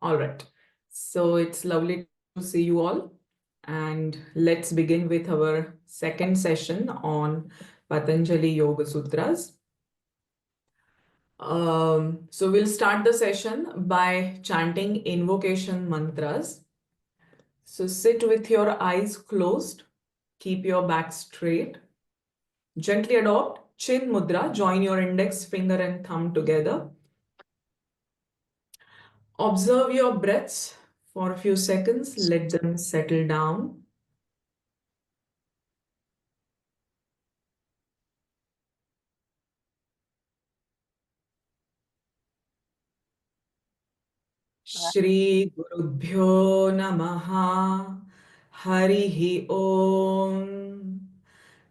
All right. So it's lovely to see you all. And let's begin with our second session on Patanjali Yoga Sutras. So we'll start the session by chanting invocation mantras. So sit with your eyes closed, keep your back straight. Gently adopt chin mudra, join your index finger and thumb together. Observe your breaths for a few seconds, let them settle down. Shri Gurubhyo Namaha Harihi Om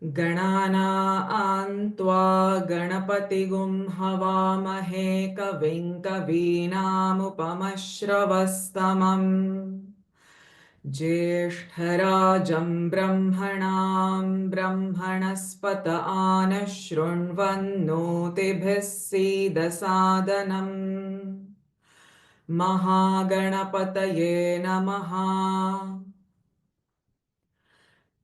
Ganana Antva Ganapatigum Havamahe Kavim Kavinam Upamashravastamam Jeshtharajan Brahmanam Brahmanaspata Anashruṇvannotibhis Siddhasadanam Mahaganapataye Namaha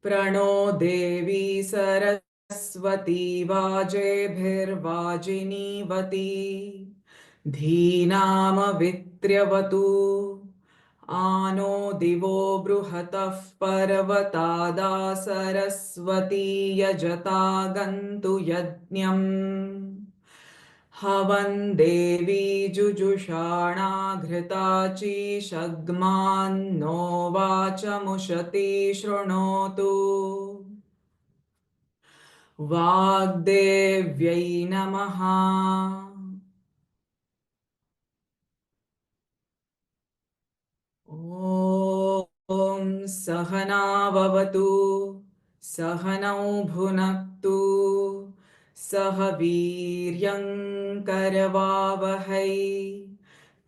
Prano Devi Saraswati Vajebhirvajinivati Dheenama Vitryavatu Ano Divo Bruhatah Parvatada Saraswati Yajata Gantu Yajñam Havan Devi Jujushana Ghritachi Shagman No Vachamushati Shrunotu Vagdevyai Namaha Om Sahana Vavatu Sahanau Bhunaktu Sahaviryam Karavavahai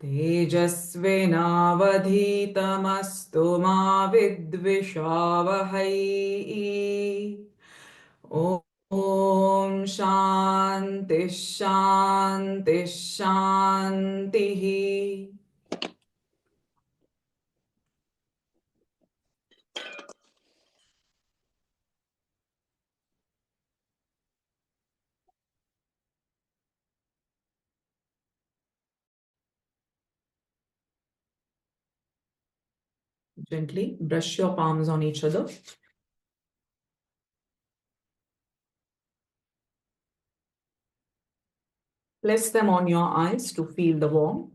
Tejasvinavadhitamastu ma vidvishavahai Om Shanti Shanti Shanti. Gently brush your palms on each other. Place them on your eyes to feel the warmth.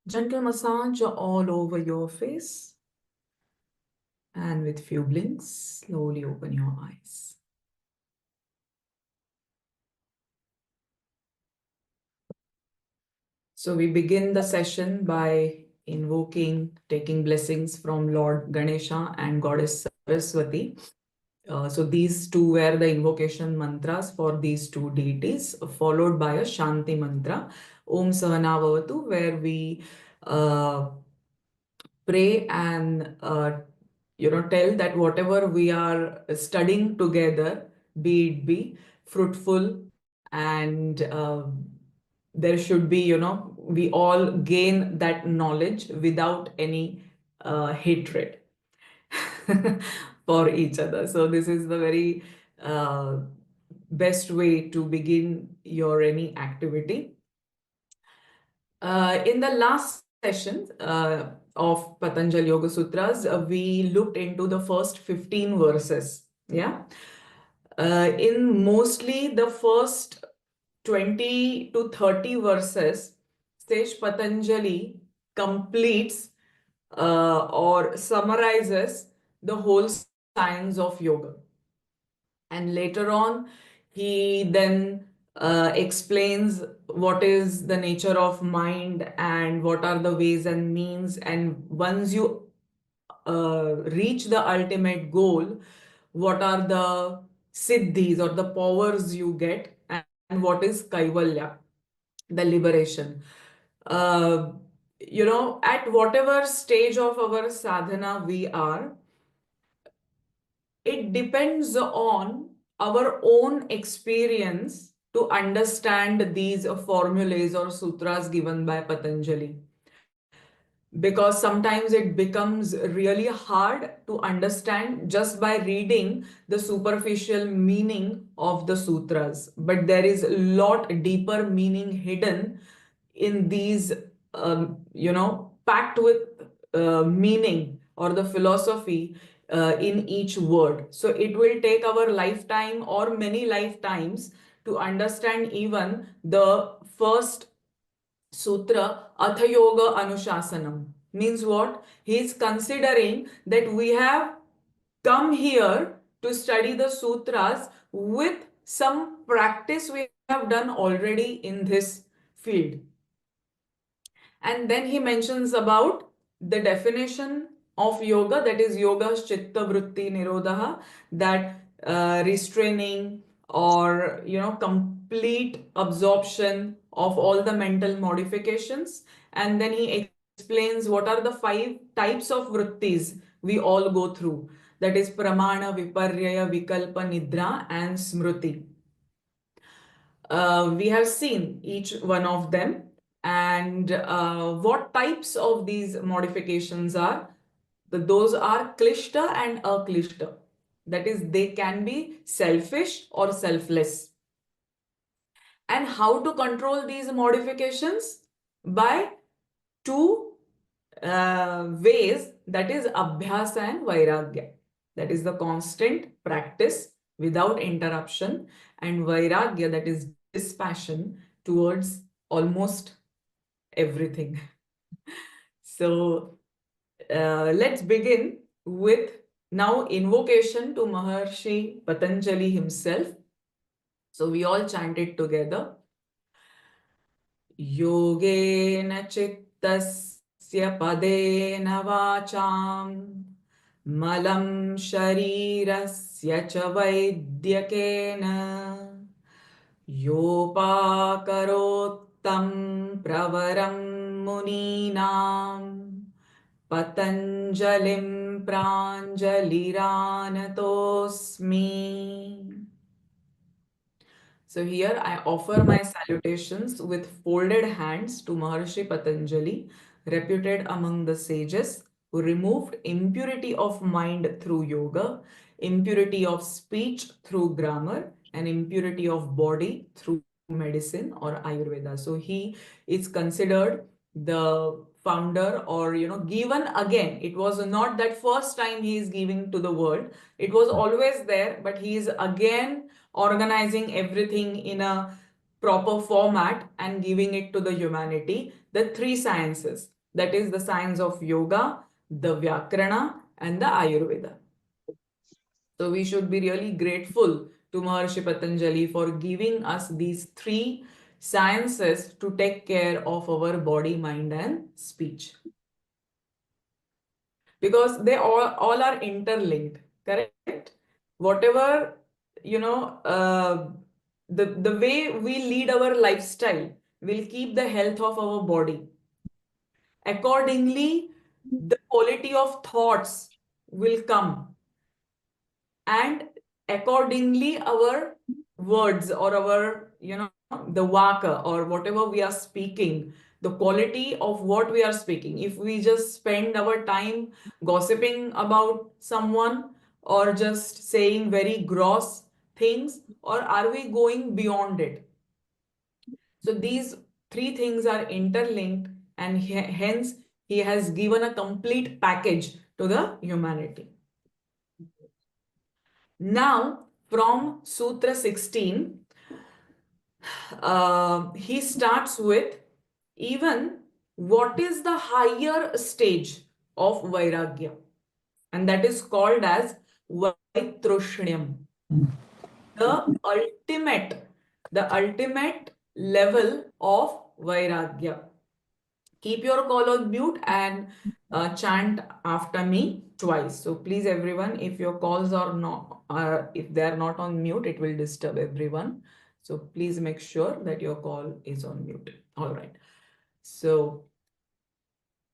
Gentle massage all over your face. And with few blinks, slowly open your eyes. So we begin the session by invoking, taking blessings from Lord Ganesha and Goddess Saraswati. So these two were the invocation mantras for these two deities, followed by a Shanti mantra, Om Sahana Bhavatu, where we pray and tell that whatever we are studying together, be it be fruitful, and there should be, we all gain that knowledge without any hatred for each other. So this is the very best way to begin your any activity. In the last session of Patanjali Yoga Sutras, we looked into the first 15 verses. Yeah. In mostly the first 20 to 30 verses, Sage Patanjali completes or summarizes the whole science of yoga. And later on, he then explains what is the nature of mind and what are the ways and means. And once you reach the ultimate goal, what are the siddhis or the powers you get, and what is Kaivalya, the liberation. At whatever stage of our sadhana we are, it depends on our own experience to understand these formulas or sutras given by Patanjali, because sometimes it becomes really hard to understand just by reading the superficial meaning of the sutras. But there is a lot deeper meaning hidden in these, packed with meaning or the philosophy in each word. So it will take our lifetime or many lifetimes to understand even the first Sutra, Atha Yoga Anushasanam. Means what? He is considering that we have come here to study the sutras with some practice we have done already in this field. And then he mentions about the definition of yoga, that is yoga chitta vritti nirodha, that restraining or complete absorption of all the mental modifications. And then he explains what are the 5 types of vrittis we all go through, that is pramana, viparya, vikalpa, nidra and smriti. We have seen each one of them, and what types of these modifications are. Those are klishta and aklishta. That is, they can be selfish or selfless. And how to control these modifications? By two ways, that is abhyasa and vairagya. That is the constant practice without interruption, and vairagya, that is dispassion towards almost everything. So let's begin with now invocation to Maharishi Patanjali himself. So we all chant it together. Yogena chittasya padena vacham malam sharirasya cha vaidyakena yopakarottam pravaram muninam patanjalim pranjaliranatosmi. So here I offer my salutations with folded hands to Maharishi Patanjali, reputed among the sages, who removed impurity of mind through yoga, impurity of speech through grammar, and impurity of body through medicine or Ayurveda. So he is considered the founder, or given again. It was not that first time he is giving to the world. It was always there, but he is again organizing everything in a proper format and giving it to the humanity. The 3 sciences, that is the science of yoga, the Vyakarana, and the Ayurveda. So we should be really grateful to Maharishi Patanjali for giving us these 3 sciences to take care of our body, mind, and speech. Because they all are interlinked, correct? Whatever, the way we lead our lifestyle will keep the health of our body. Accordingly, the quality of thoughts will come, and accordingly our words or our the vaka or whatever we are speaking, the quality of what we are speaking. If we just spend our time gossiping about someone or just saying very gross things, or are we going beyond it? So these 3 things are interlinked, and hence he has given a complete package to the humanity. Now, from Sutra 16, he starts with even what is the higher stage of Vairagya, and that is called as Vaitrushyam. The ultimate level of Vairagya. Keep your call on mute and chant after me twice. So please, everyone, if your calls are not, if they are not on mute, it will disturb everyone. So please make sure that your call is on mute. All right. So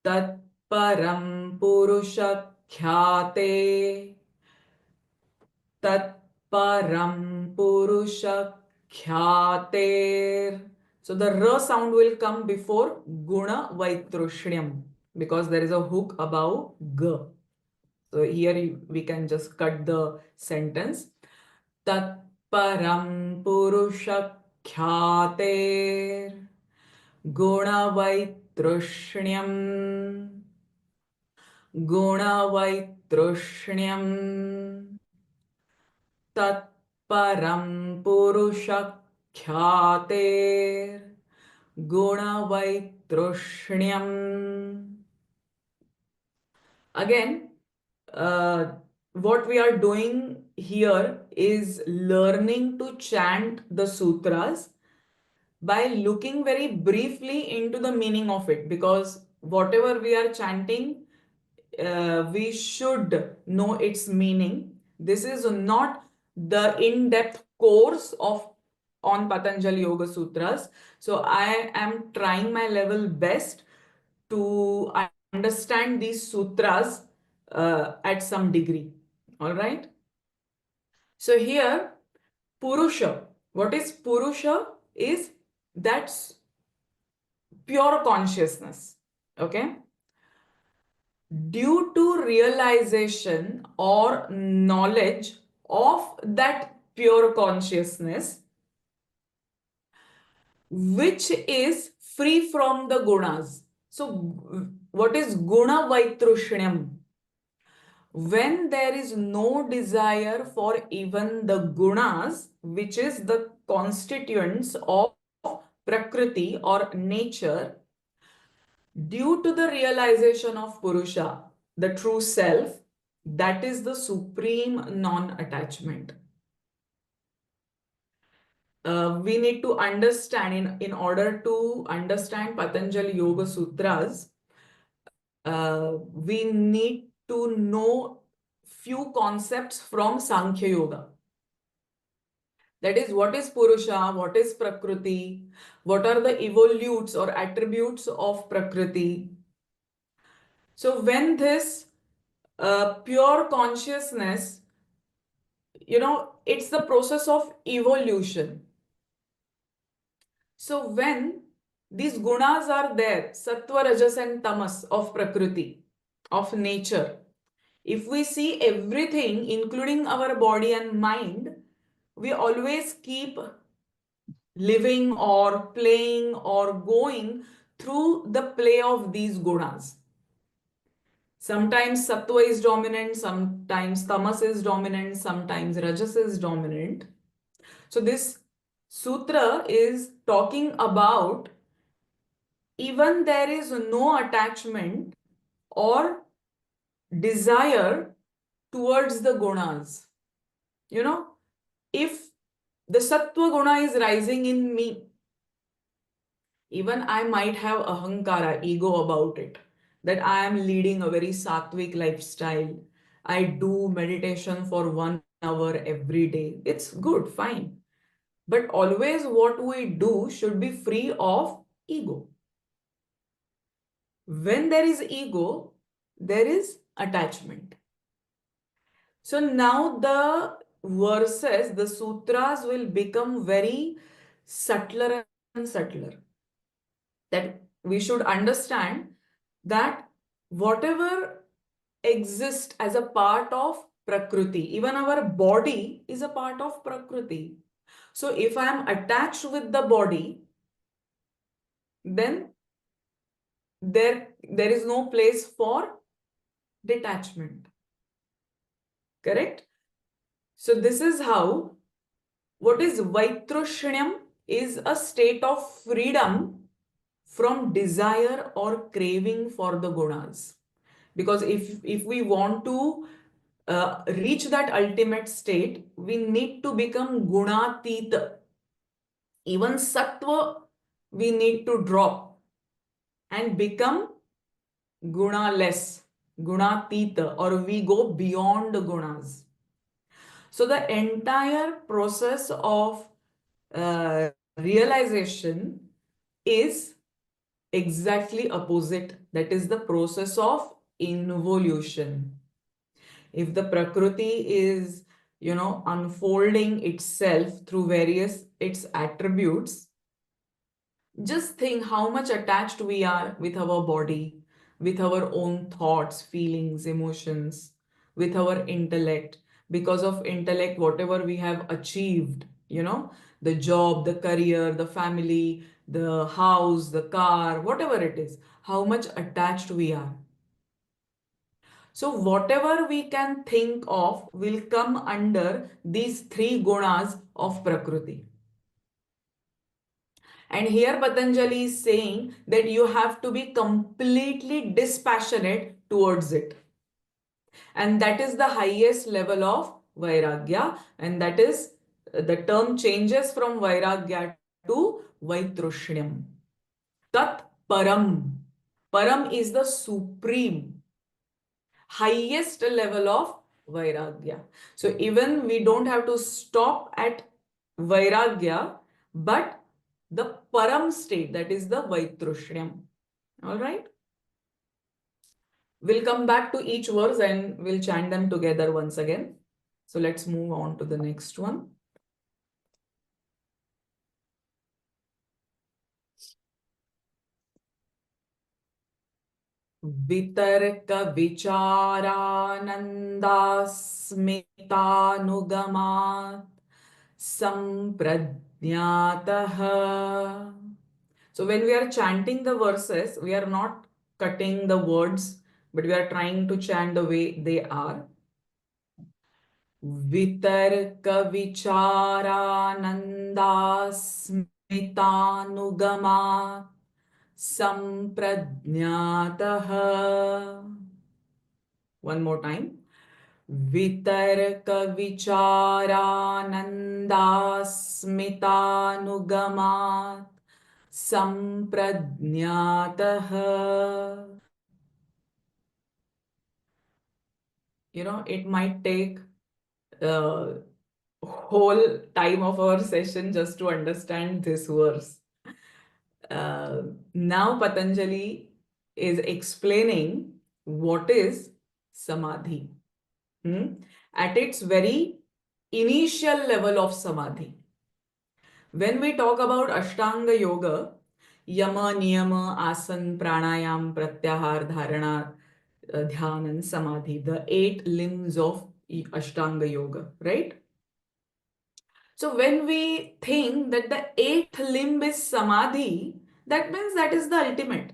Tat Param Purusha Khyate, Tat Param Purusha Khyater. So the R sound will come before Guna Vaitrushyam because there is a hook above G. So here we can just cut the sentence. Tat param purusha khyater Guna Vaitrushyam. Guna Vaitrushyam. Tatparam Purusha Khyater Guna Vaitrushyam. Again, what we are doing here is learning to chant the sutras by looking very briefly into the meaning of it, because whatever we are chanting, we should know its meaning. This is not the in-depth course of on Patanjali Yoga Sutras. So I am trying my level best to understand these sutras at some degree. All right. So here, Purusha. What is Purusha? Is that's pure consciousness. Okay. Due to realization or knowledge of that pure consciousness, which is free from the gunas. So, what is guna vaitrushyam? When there is no desire for even the gunas, which is the constituents of prakriti or nature, due to the realization of Purusha, the true self, that is the supreme non-attachment. We need to understand, in order to understand Patanjali Yoga Sutras, we need to know few concepts from Sankhya Yoga. That is, what is Purusha, what is Prakriti, what are the evolutes or attributes of Prakriti. So when this pure consciousness, it's the process of evolution. So when these gunas are there, sattva, rajas and tamas of prakriti, of nature, if we see everything, including our body and mind, we always keep living or playing or going through the play of these gunas. Sometimes sattva is dominant, sometimes tamas is dominant, sometimes rajas is dominant. So this sutra is talking about even there is no attachment or desire towards the gunas. If the sattva guna is rising in me, even I might have ahankara, ego about it, that I am leading a very sattvic lifestyle. I do meditation for 1 hour every day. It's good, fine. But always what we do should be free of ego. When there is ego, there is attachment. So now the verses, the sutras will become very subtler and subtler. That we should understand that whatever exists as a part of Prakriti, even our body is a part of Prakriti. So if I am attached with the body, then there is no place for detachment. Correct? So this is how, what is Vaitrushyam is a state of freedom from desire or craving for the gunas. Because if we want to reach that ultimate state, we need to become gunatita. Even sattva we need to drop and become gunaless, gunatita, or we go beyond the gunas. So the entire process of realization is exactly opposite. That is the process of involution. If the prakriti is, unfolding itself through various its attributes, just think how much attached we are with our body, with our own thoughts, feelings, emotions, with our intellect. Because of intellect, whatever we have achieved, the job, the career, the family, the house, the car, whatever it is, how much attached we are. So, whatever we can think of will come under these three gunas of Prakriti. And here Patanjali is saying that you have to be completely dispassionate towards it. And that is the highest level of Vairagya. And that is, the term changes from Vairagya to Vaitrushyam. Tat Param. Param is the supreme, highest level of Vairagya. So even we don't have to stop at Vairagya, but the Param state, that is the Vaitrushyam. All right. We'll come back to each verse and we'll chant them together once again. So let's move on to the next one. वितर्क विचारानन्दास्मितानुगमात् सम्प्रज्ञातः. So when we are chanting the verses, we are not cutting the words, but we are trying to chant the way they are. वितर्क विचारानन्दास्मितानुगमात् सम्प्रज्ञातः. One more time. वितर्क विचारानन्दास्मितानुगमात् सम्प्रज्ञातः. It might take whole time of our session just to understand this verse. Now Patanjali is explaining what is Samadhi. At its very initial level of Samadhi. When we talk about Ashtanga Yoga, Yama, Niyama, Asan, Pranayam, Pratyahar, Dharana, Dhyan and Samadhi, the 8 limbs of Ashtanga Yoga, right? So when we think that the 8th limb is Samadhi, that means that is the ultimate.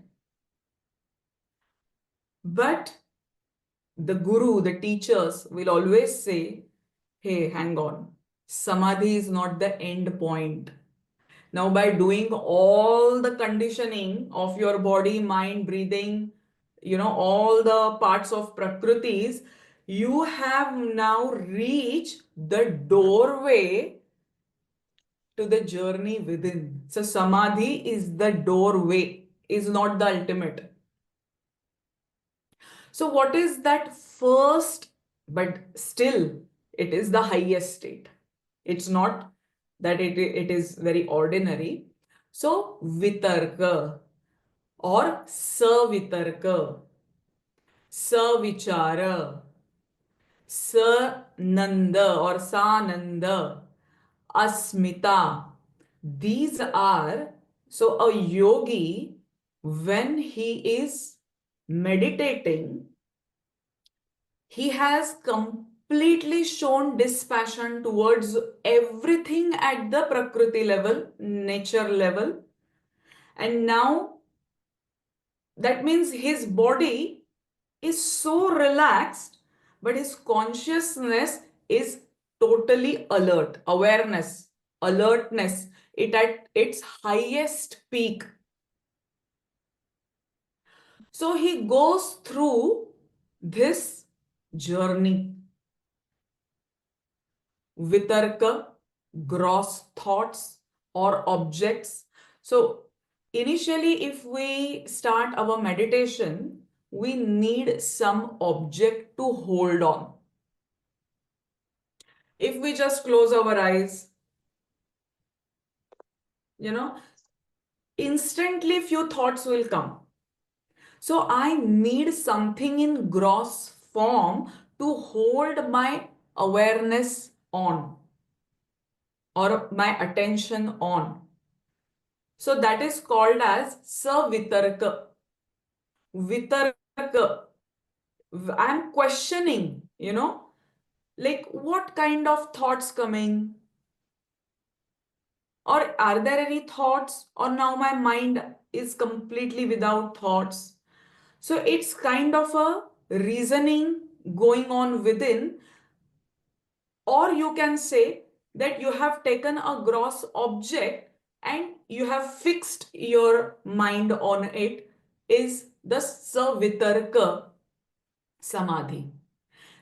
But the guru, the teachers will always say, hey, hang on, Samadhi is not the end point. Now, by doing all the conditioning of your body, mind, breathing, all the parts of Prakritis, you have now reached the doorway to the journey within. So, Samadhi is the doorway, is not the ultimate. So, what is that first, but still, it is the highest state. It's not that it is very ordinary. So, vitarka or savitarka, savichara, sananda or sananda, asmita. These are, so a yogi, when he is meditating, he has completely shown dispassion towards everything at the Prakriti level, nature level. And now that means his body is so relaxed, but his consciousness is totally alert, awareness, alertness, it at its highest peak. So he goes through this journey. Vitarka, gross thoughts or objects. So initially, if we start our meditation, we need some object to hold on. If we just close our eyes, instantly few thoughts will come. So I need something in gross form to hold my awareness on or my attention on. So that is called as savitarka. Vitarka. I'm questioning, like what kind of thoughts coming? Or are there any thoughts? Or now my mind is completely without thoughts. So it's kind of a reasoning going on within, or you can say that you have taken a gross object and you have fixed your mind on it, is the savitarka samadhi.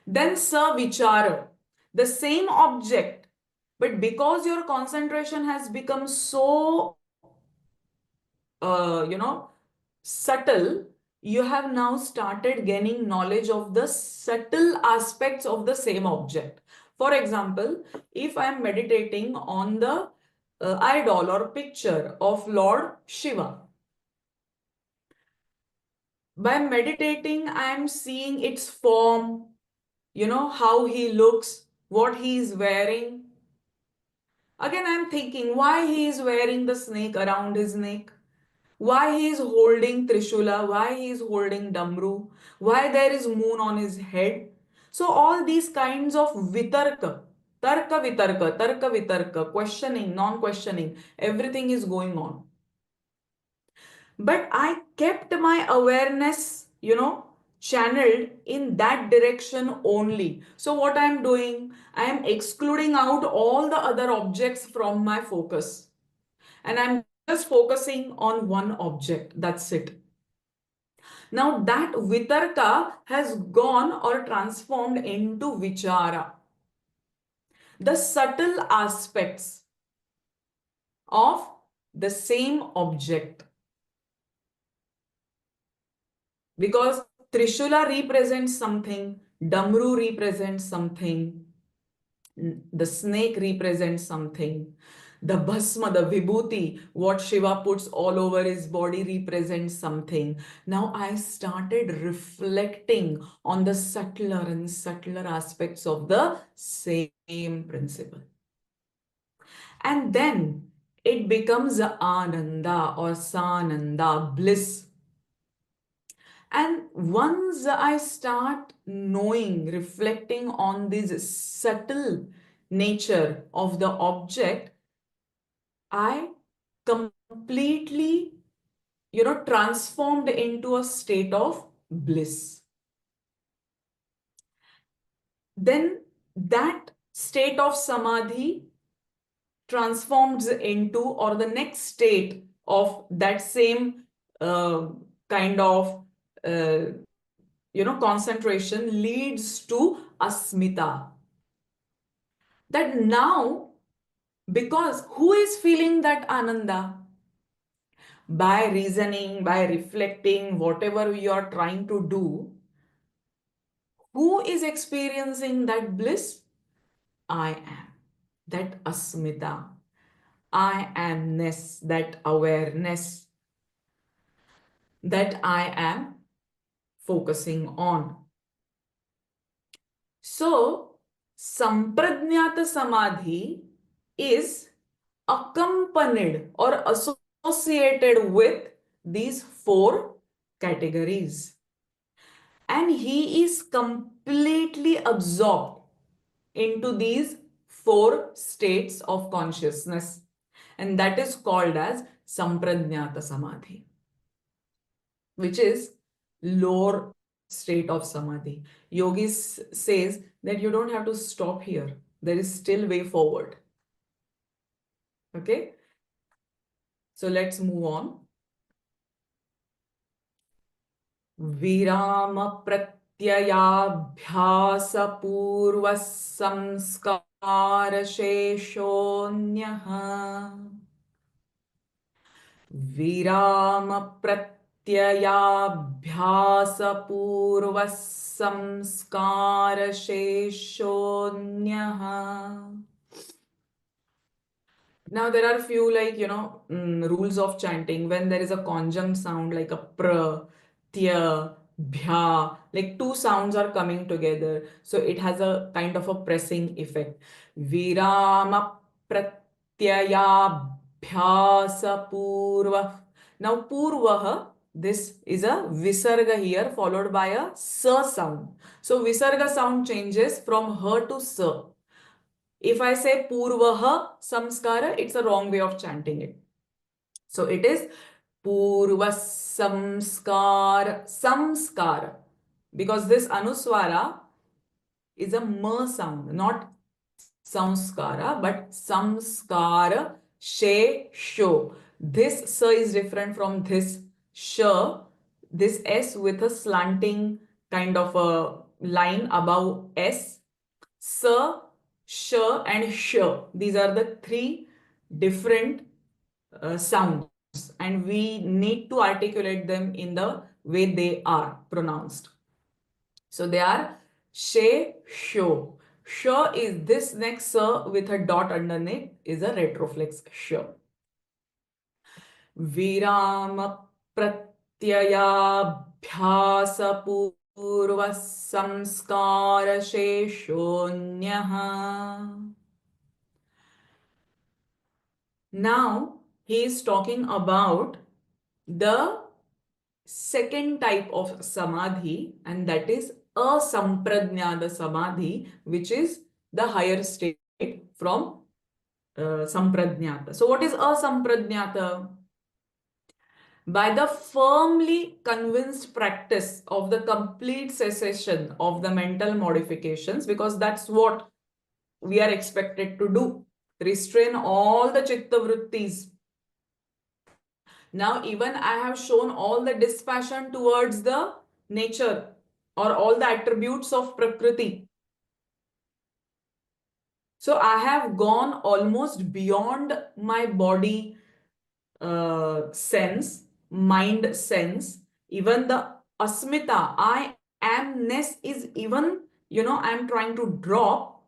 Then savichara, the same object, but because your concentration has become so subtle, you have now started gaining knowledge of the subtle aspects of the same object. For example, if I am meditating on the idol or picture of Lord Shiva, by meditating, I am seeing its form, how he looks, what he is wearing. Again, I am thinking why he is wearing the snake around his neck. Why he is holding Trishula, why he is holding Damru, why there is moon on his head. So all these kinds of vitarka, tarka vitarka, questioning, non-questioning, everything is going on. But I kept my awareness, channeled in that direction only. So what I am doing, I am excluding out all the other objects from my focus. And I'm just focusing on one object. That's it. Now that vitarka has gone or transformed into vichara. The subtle aspects of the same object. Because Trishula represents something, Damru represents something, the snake represents something. The bhasma, the vibhuti, what Shiva puts all over his body represents something. Now I started reflecting on the subtler and subtler aspects of the same principle. And then it becomes ananda or sananda, bliss. And once I start knowing, reflecting on this subtle nature of the object, I completely, transformed into a state of bliss. Then that state of samadhi transforms into, or the next state of that same kind of, uh, concentration leads to asmita. That now, because who is feeling that ananda? By reasoning, by reflecting, whatever you are trying to do, who is experiencing that bliss? I am. That asmita. I amness, that awareness that I am focusing on. So, Sampradnyata Samadhi is accompanied or associated with these four categories. And he is completely absorbed into these four states of consciousness. And that is called as Sampradnyata Samadhi, which is lower state of Samadhi. Yogi says that you don't have to stop here. There is still way forward. Okay. So let's move on. विराम प्रत्ययाभ्यास पूर्व संस्कार शेषोऽन्यः विराम प्रत्ययाभ्यास पूर्व संस्कार शेषोऽन्यः. Now there are few rules of chanting. When there is a conjunct sound like a pra, tya, bhya, like two sounds are coming together. So it has a kind of a pressing effect. Virama pratyayabhyasa. Now, purvah, this is a visarga here followed by a sa sound. So, visarga sound changes from ha to sa. If I say purvah samskara, it's a wrong way of chanting it. So, it is purva samskar, because this anuswara is a ma sound, not samskara, but samskara, she, sho. This sa is different from this sh, this s with a slanting kind of a line above s. Sa, sh, and sh. These are the three different sounds, and we need to articulate them in the way they are pronounced. So they are she, sho. Sho is this next sa with a dot underneath is a retroflex sh. Virama pratyayabhyasa purva samskara sheshonyaha. Now he is talking about the second type of samadhi, and that is asampradnyata samadhi, which is the higher state from sampradnyata. So what is asampradnyata? By the firmly convinced practice of the complete cessation of the mental modifications, because that's what we are expected to do. Restrain all the chitta vrittis. Now, even I have shown all the dispassion towards the nature or all the attributes of Prakriti. So, I have gone almost beyond my body sense, mind sense, even the asmita, I amness is even, I'm trying to drop.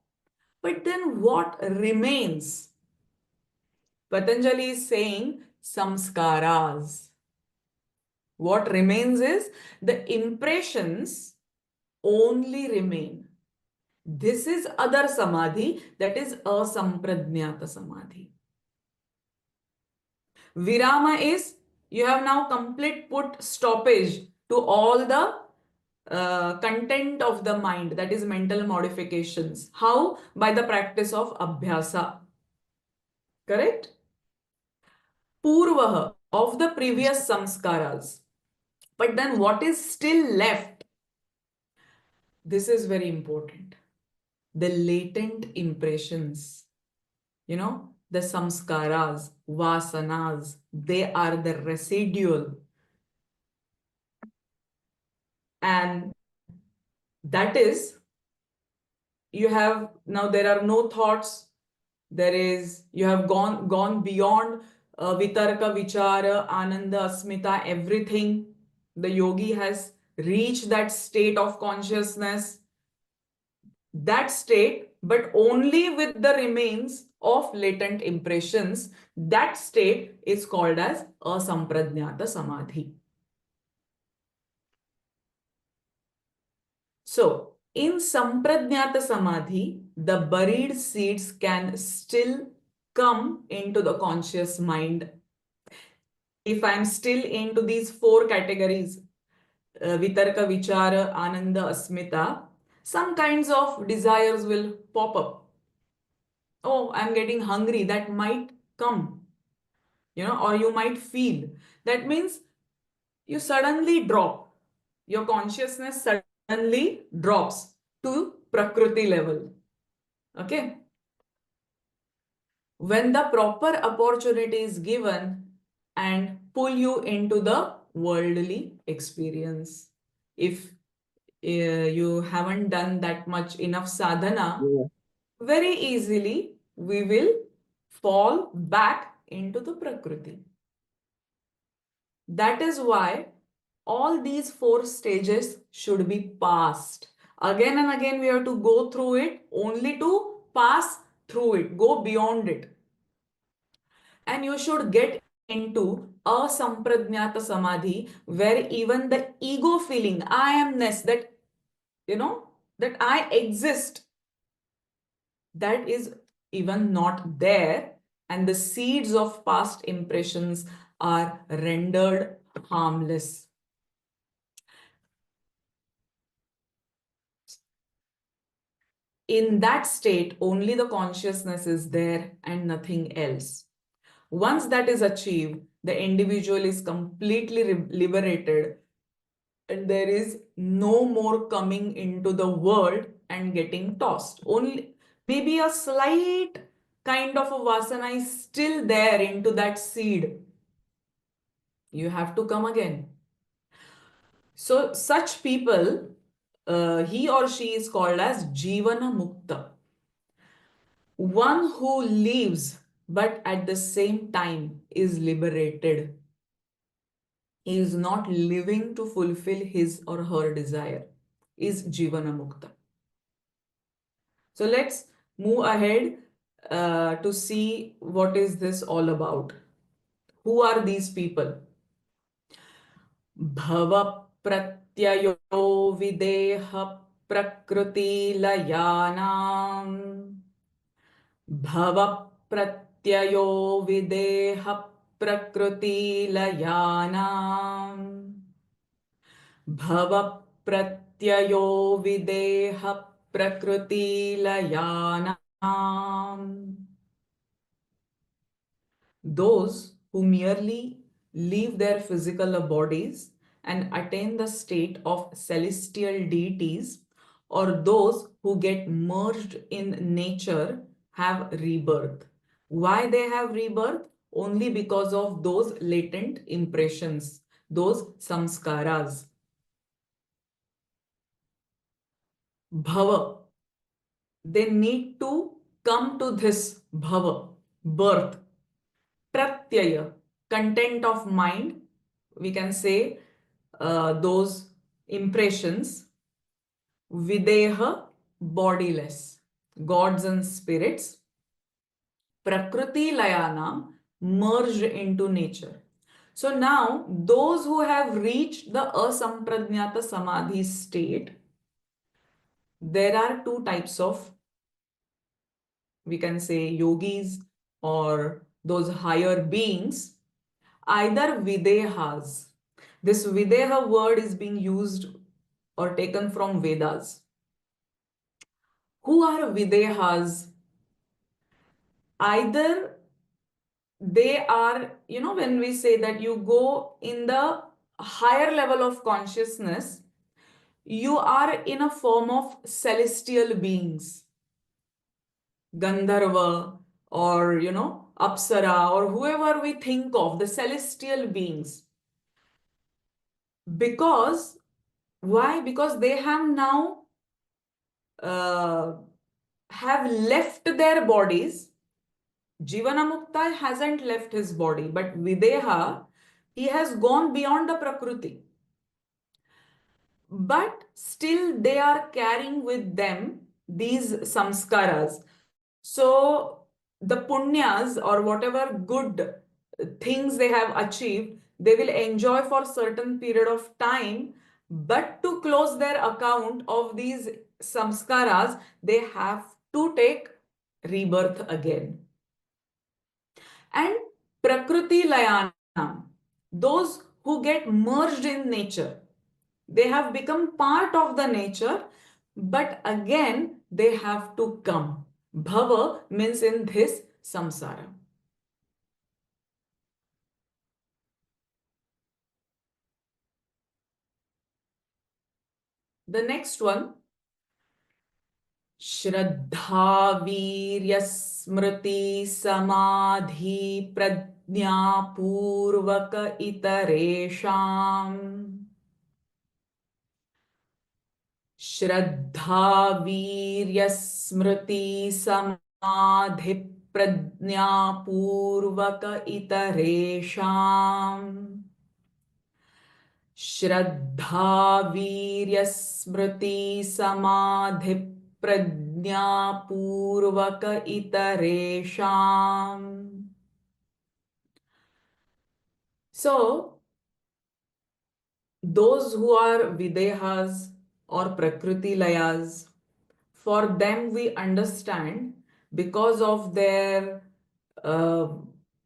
But then what remains? Patanjali is saying samskaras. What remains is the impressions only remain. This is other samadhi, that is asampradnyata samadhi. Virama is you have now complete put stoppage to all the content of the mind, that is mental modifications. How? By the practice of abhyasa. Correct? Purvaha, of the previous samskaras. But then what is still left? This is very important. The latent impressions, the samskaras, vasanas, they are the residual. And that is, you have now there are no thoughts. You have gone beyond vitarka, vichara, ananda, asmita, everything. The yogi has reached that state of consciousness, that state, but only with the remains of latent impressions. That state is called as asampradnyata samadhi. So, in sampradnyata samadhi, the buried seeds can still come into the conscious mind. If I'm still into these four categories, vitarka, vichara, ananda, asmita, some kinds of desires will pop up. Oh, I'm getting hungry, that might come, or you might feel. That means you suddenly drop. Your consciousness suddenly drops to Prakriti level. Okay. When the proper opportunity is given and pull you into the worldly experience. If you haven't done that much enough sadhana, very easily we will fall back into the Prakriti. That is why all these four stages should be passed. Again and again we have to go through it only to pass through it, go beyond it. And you should get into a sampradnyata samadhi where even the ego feeling, I amness, that, that I exist, that is even not there. and the seeds of past impressions are rendered harmless. In that state, only the consciousness is there and nothing else. Once that is achieved, the individual is completely liberated, and there is no more coming into the world and getting tossed. Only maybe a slight kind of a vasana is still there into that seed. You have to come again. So, such people, he or she is called as Jivana Mukta. One who lives but at the same time is liberated. He is not living to fulfill his or her desire, is Jivana Mukta. So let's move ahead to see what is this all about. Who are these people? Bhava Pratyayo Videha Prakriti Layanam. Bhava Pratyyo Videha Prakriti Layanam. Bhava Pratyyo Videha Prakriti Layanam. Those who merely leave their physical bodies and attain the state of celestial deities, or those who get merged in nature, have rebirth. Why they have rebirth? Only because of those latent impressions, those samskaras. Bhava. They need to come to this bhava, birth. Pratyaya, content of mind, we can say those impressions. Videha, bodiless, gods and spirits. Prakriti Layana, merged into nature. So now, those who have reached the asampradnyata samadhi state, there are two types of, we can say, yogis or those higher beings. Either Videhas. This Videha word is being used or taken from Vedas. Who are Videhas? Either they are, when we say that you go in the higher level of consciousness, you are in a form of celestial beings, Gandharva or, Apsara or whoever we think of, the celestial beings. Because why? Because they have now have left their bodies. Jivanamukta hasn't left his body, but Videha, he has gone beyond the Prakriti. But still they are carrying with them these samskaras. So the punyas or whatever good things they have achieved, they will enjoy for certain period of time. But to close their account of these samskaras, they have to take rebirth again. And Prakriti Layana, those who get merged in nature, they have become part of the nature, but again they have to come. Bhava means in this samsara. The next one, Shraddha Virya Smriti Samadhi Pradnya Purvaka Itaresham. Shraddha Virya Smriti Samadhi Pradnya Purvaka Itaresham. Shraddha Virya Smriti Samadhi Pradnya Purvaka Itaresham. So, those who are Videhas or Prakriti Layas, for them we understand because of their uh,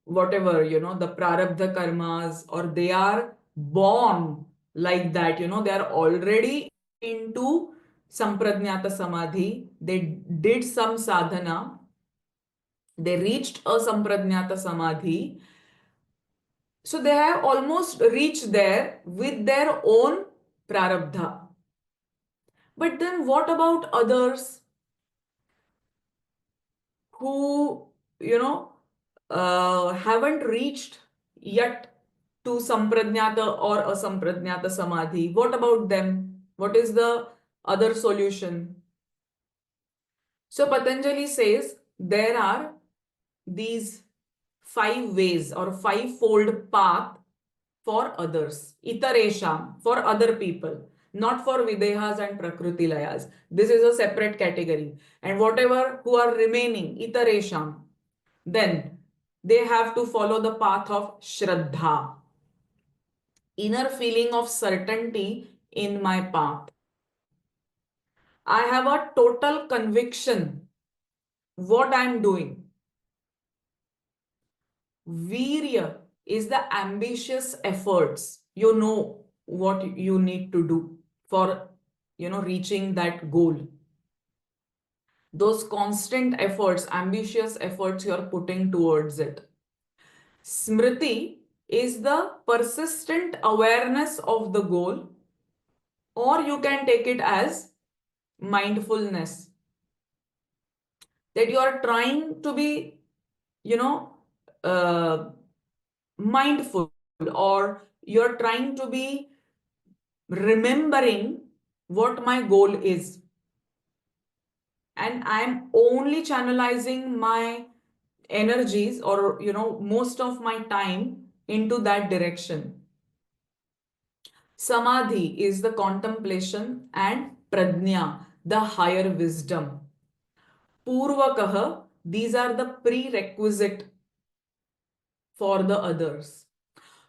whatever, the prarabdha karmas, or they are born like that, they are already into sampradnyata samadhi, they did some sadhana, they reached a sampradnyata samadhi, so they have almost reached there with their own prarabdha. But then what about others who, haven't reached yet to sampradnyata or asampradnyata samadhi? What about them? What is the other solution? So Patanjali says there are these 5 ways or five-fold path for others. Itaresham, for other people, not for Videhas and Prakriti Layas. This is a separate category. And whatever who are remaining, Itaresham, then they have to follow the path of Shraddha, inner feeling of certainty in my path. I have a total conviction what I am doing. Virya is the ambitious efforts. You know what you need to do for reaching that goal. Those constant efforts, ambitious efforts you're putting towards it. Smriti is the persistent awareness of the goal, or you can take it as mindfulness, that you are trying to be, you know, uh, mindful, or you're trying to be remembering what my goal is. And I'm only channelizing my energies, or, most of my time into that direction. Samadhi is the contemplation, and pradnya, the higher wisdom. Purvakaha, these are the prerequisite for the others.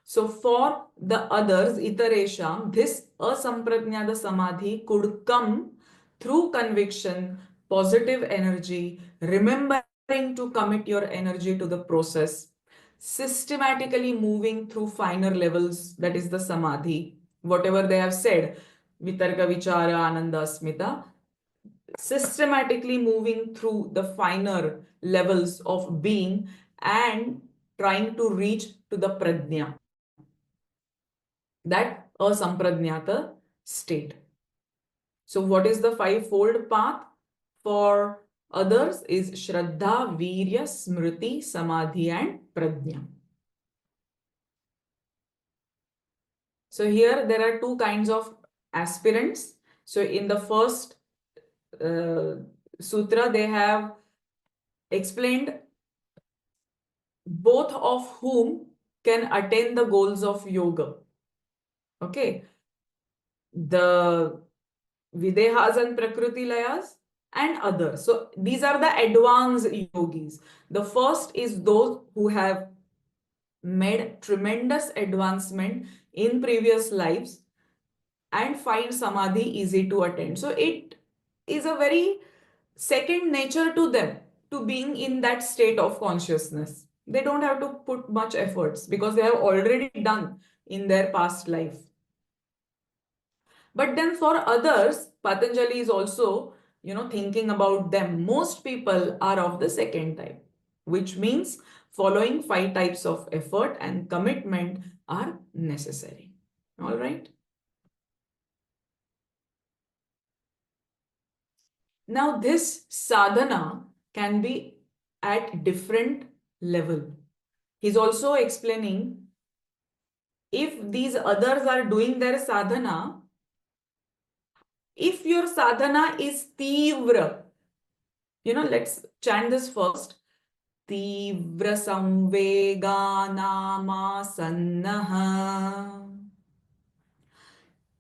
So for the others, Itaresham, this asampradnyada samadhi could come through conviction, positive energy, remembering to commit your energy to the process, systematically moving through finer levels, that is the samadhi. Whatever they have said, vitarka, vichara, ananda, smita, systematically moving through the finer levels of being and trying to reach to the pradnya, that asampradnyata state. So what is the five-fold path for others is Shraddha, Virya, Smriti, Samadhi and Pradnya. So here there are two kinds of aspirants. So in the first sutra, they have explained both of whom can attain the goals of yoga. Okay. The Videhas and Prakriti Layas and others. So these are the advanced yogis. The first is those who have made tremendous advancement in previous lives and find samadhi easy to attain. So it is a very second nature to them to being in that state of consciousness. They don't have to put much efforts because they have already done in their past life. But then for others, Patanjali is also, thinking about them. Most people are of the second type, which means following 5 types of effort and commitment are necessary. All right. Now this sadhana can be at different level. He's also explaining if these others are doing their sadhana, if your sadhana is tivra, let's chant this first. Tivra samveganamasannaha.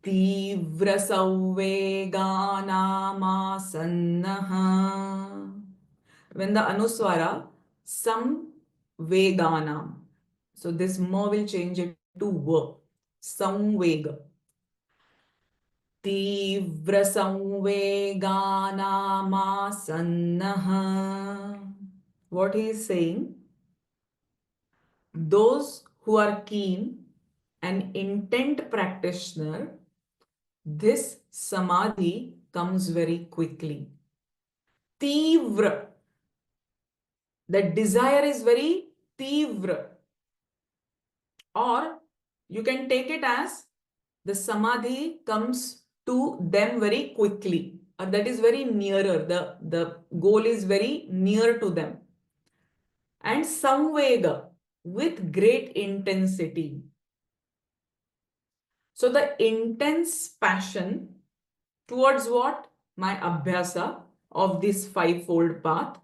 Tivra samveganamasannaha. When the anuswara, samveganam. So this ma will change it to va. Samvega. Tivra samveganamasannaha. What he is saying? those who are keen and intent practitioner, this samadhi comes very quickly. Tivra, the desire is very tivra, or you can take it as the samadhi comes to them very quickly, or that is very nearer, the goal is very near to them. And samvega, with great intensity. So the intense passion towards what? My abhyasa of this fivefold path,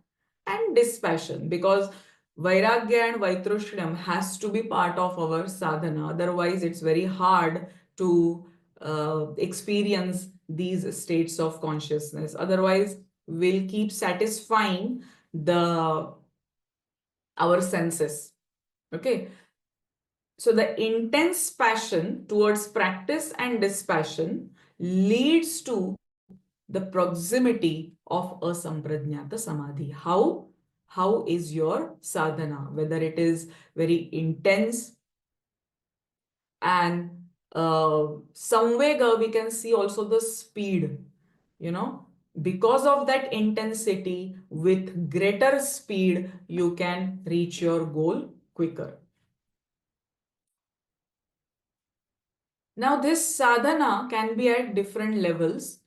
and dispassion, because vairagya and vaitrushyam has to be part of our sadhana. Otherwise, it's very hard to experience these states of consciousness. Otherwise, we'll keep satisfying the our senses. Okay. So the intense passion towards practice and dispassion leads to the proximity of a samprajnata samadhi. How is your sadhana? Whether it is very intense, and samvega, we can see also the speed, because of that intensity, with greater speed, you can reach your goal quicker. Now, this sadhana can be at different levels.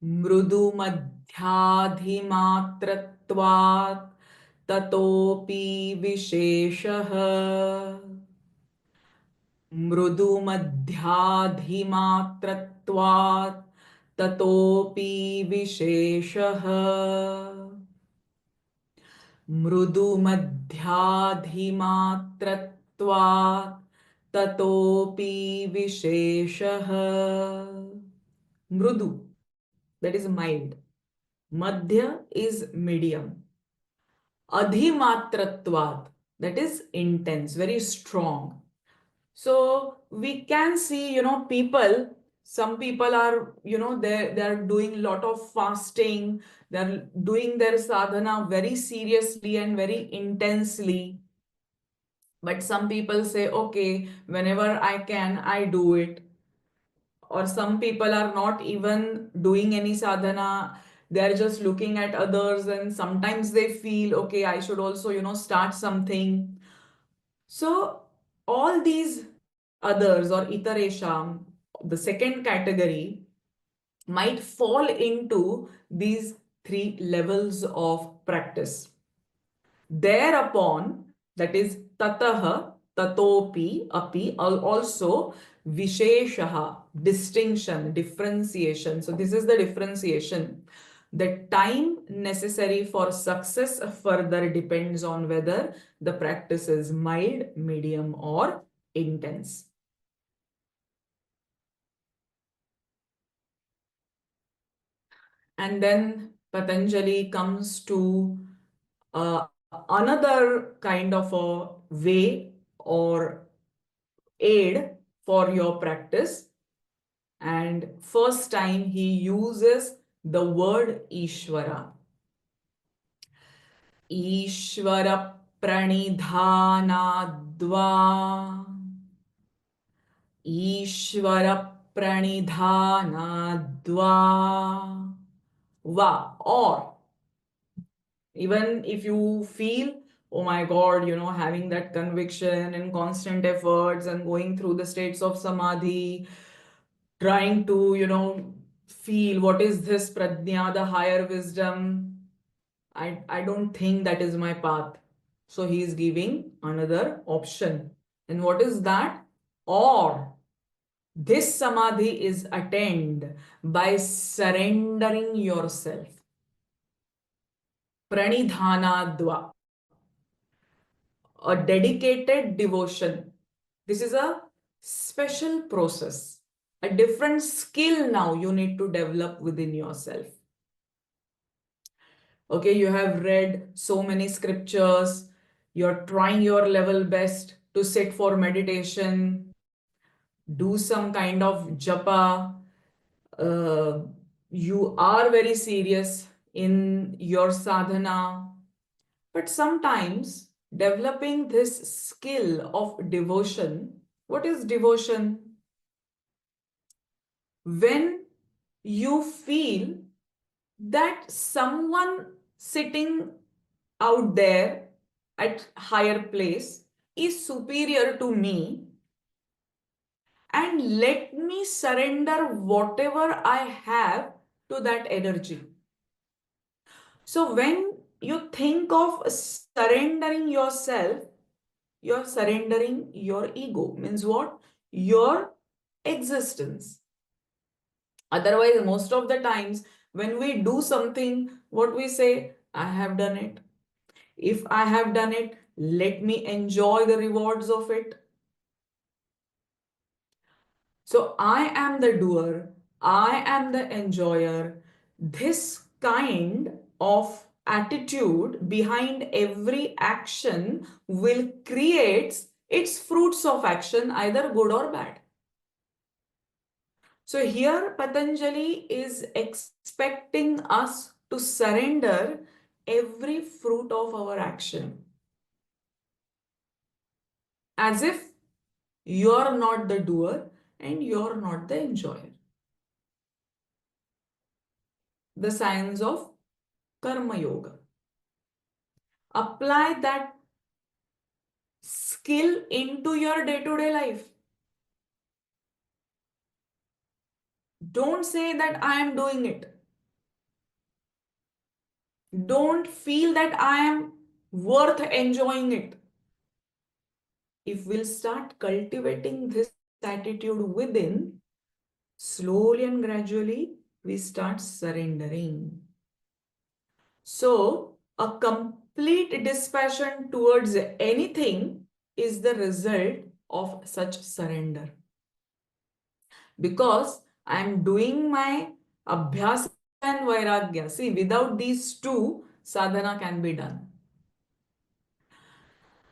Mrudu madhyadhimatratvat tatopi visheshah. Mrudu madhyadhimatratvat tatopi visheshah. मृदु मध्याधिमात्रत्वात् ततोपि विशेषः. Mrudu, that is mild. Madhya is medium. Adhimatratvat, that is intense, very strong. So we can see, some people are, they're doing a lot of fasting. They're doing their sadhana very seriously and very intensely. But some people say, okay, whenever I can, I do it. Or some people are not even doing any sadhana. They're just looking at others, and sometimes they feel, okay, I should also, start something. So all these others, or itaresham, the second category, might fall into these three levels of practice. Thereupon, that is tataha, tatopi, api, also visheshaha, distinction, differentiation. So this is the differentiation. The time necessary for success further depends on whether the practice is mild, medium, or intense. And then Patanjali comes to another kind of a way or aid for your practice. And first time he uses the word Ishvara. Ishvara pranidhanadva. Ishvara pranidhanadva. Va, or even if you feel, oh my God, having that conviction and constant efforts and going through the states of samadhi, trying to, feel what is this prajna, the higher wisdom. I don't think that is my path. So he is giving another option. And what is that? Or this samadhi is attained by surrendering yourself. Pranidhanadva, a dedicated devotion. This is a special process, a different skill now you need to develop within yourself. Okay, you have read so many scriptures, you're trying your level best to sit for meditation, do some kind of japa. You are very serious in your sadhana, but sometimes developing this skill of devotion. What is devotion? When you feel that someone sitting out there at higher place is superior to me, and let me surrender whatever I have to that energy. So when you think of surrendering yourself, you're surrendering your ego. Means what? Your existence. Otherwise, most of the times when we do something, what we say, I have done it. If I have done it, let me enjoy the rewards of it. So I am the doer, I am the enjoyer. This kind of attitude behind every action will create its fruits of action, either good or bad. So here Patanjali is expecting us to surrender every fruit of our action as if you're not the doer and you're not the enjoyer. The science of Karma Yoga. Apply that skill into your day-to-day life. Don't say that I am doing it. Don't feel that I am worth enjoying it. If we'll start cultivating this attitude within, slowly and gradually, we start surrendering. So, a complete dispassion towards anything is the result of such surrender. Because I am doing my abhyasa and vairagya. See, without these two, sadhana can be done.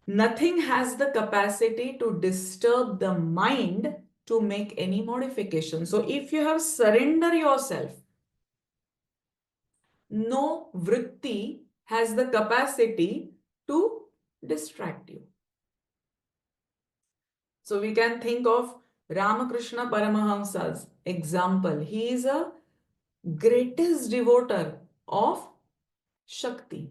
Nothing has the capacity to disturb the mind to make any modification. So if you have surrendered yourself, no vritti has the capacity to distract you. So we can think of Ramakrishna Paramahamsa's example. He is a greatest devoter of Shakti.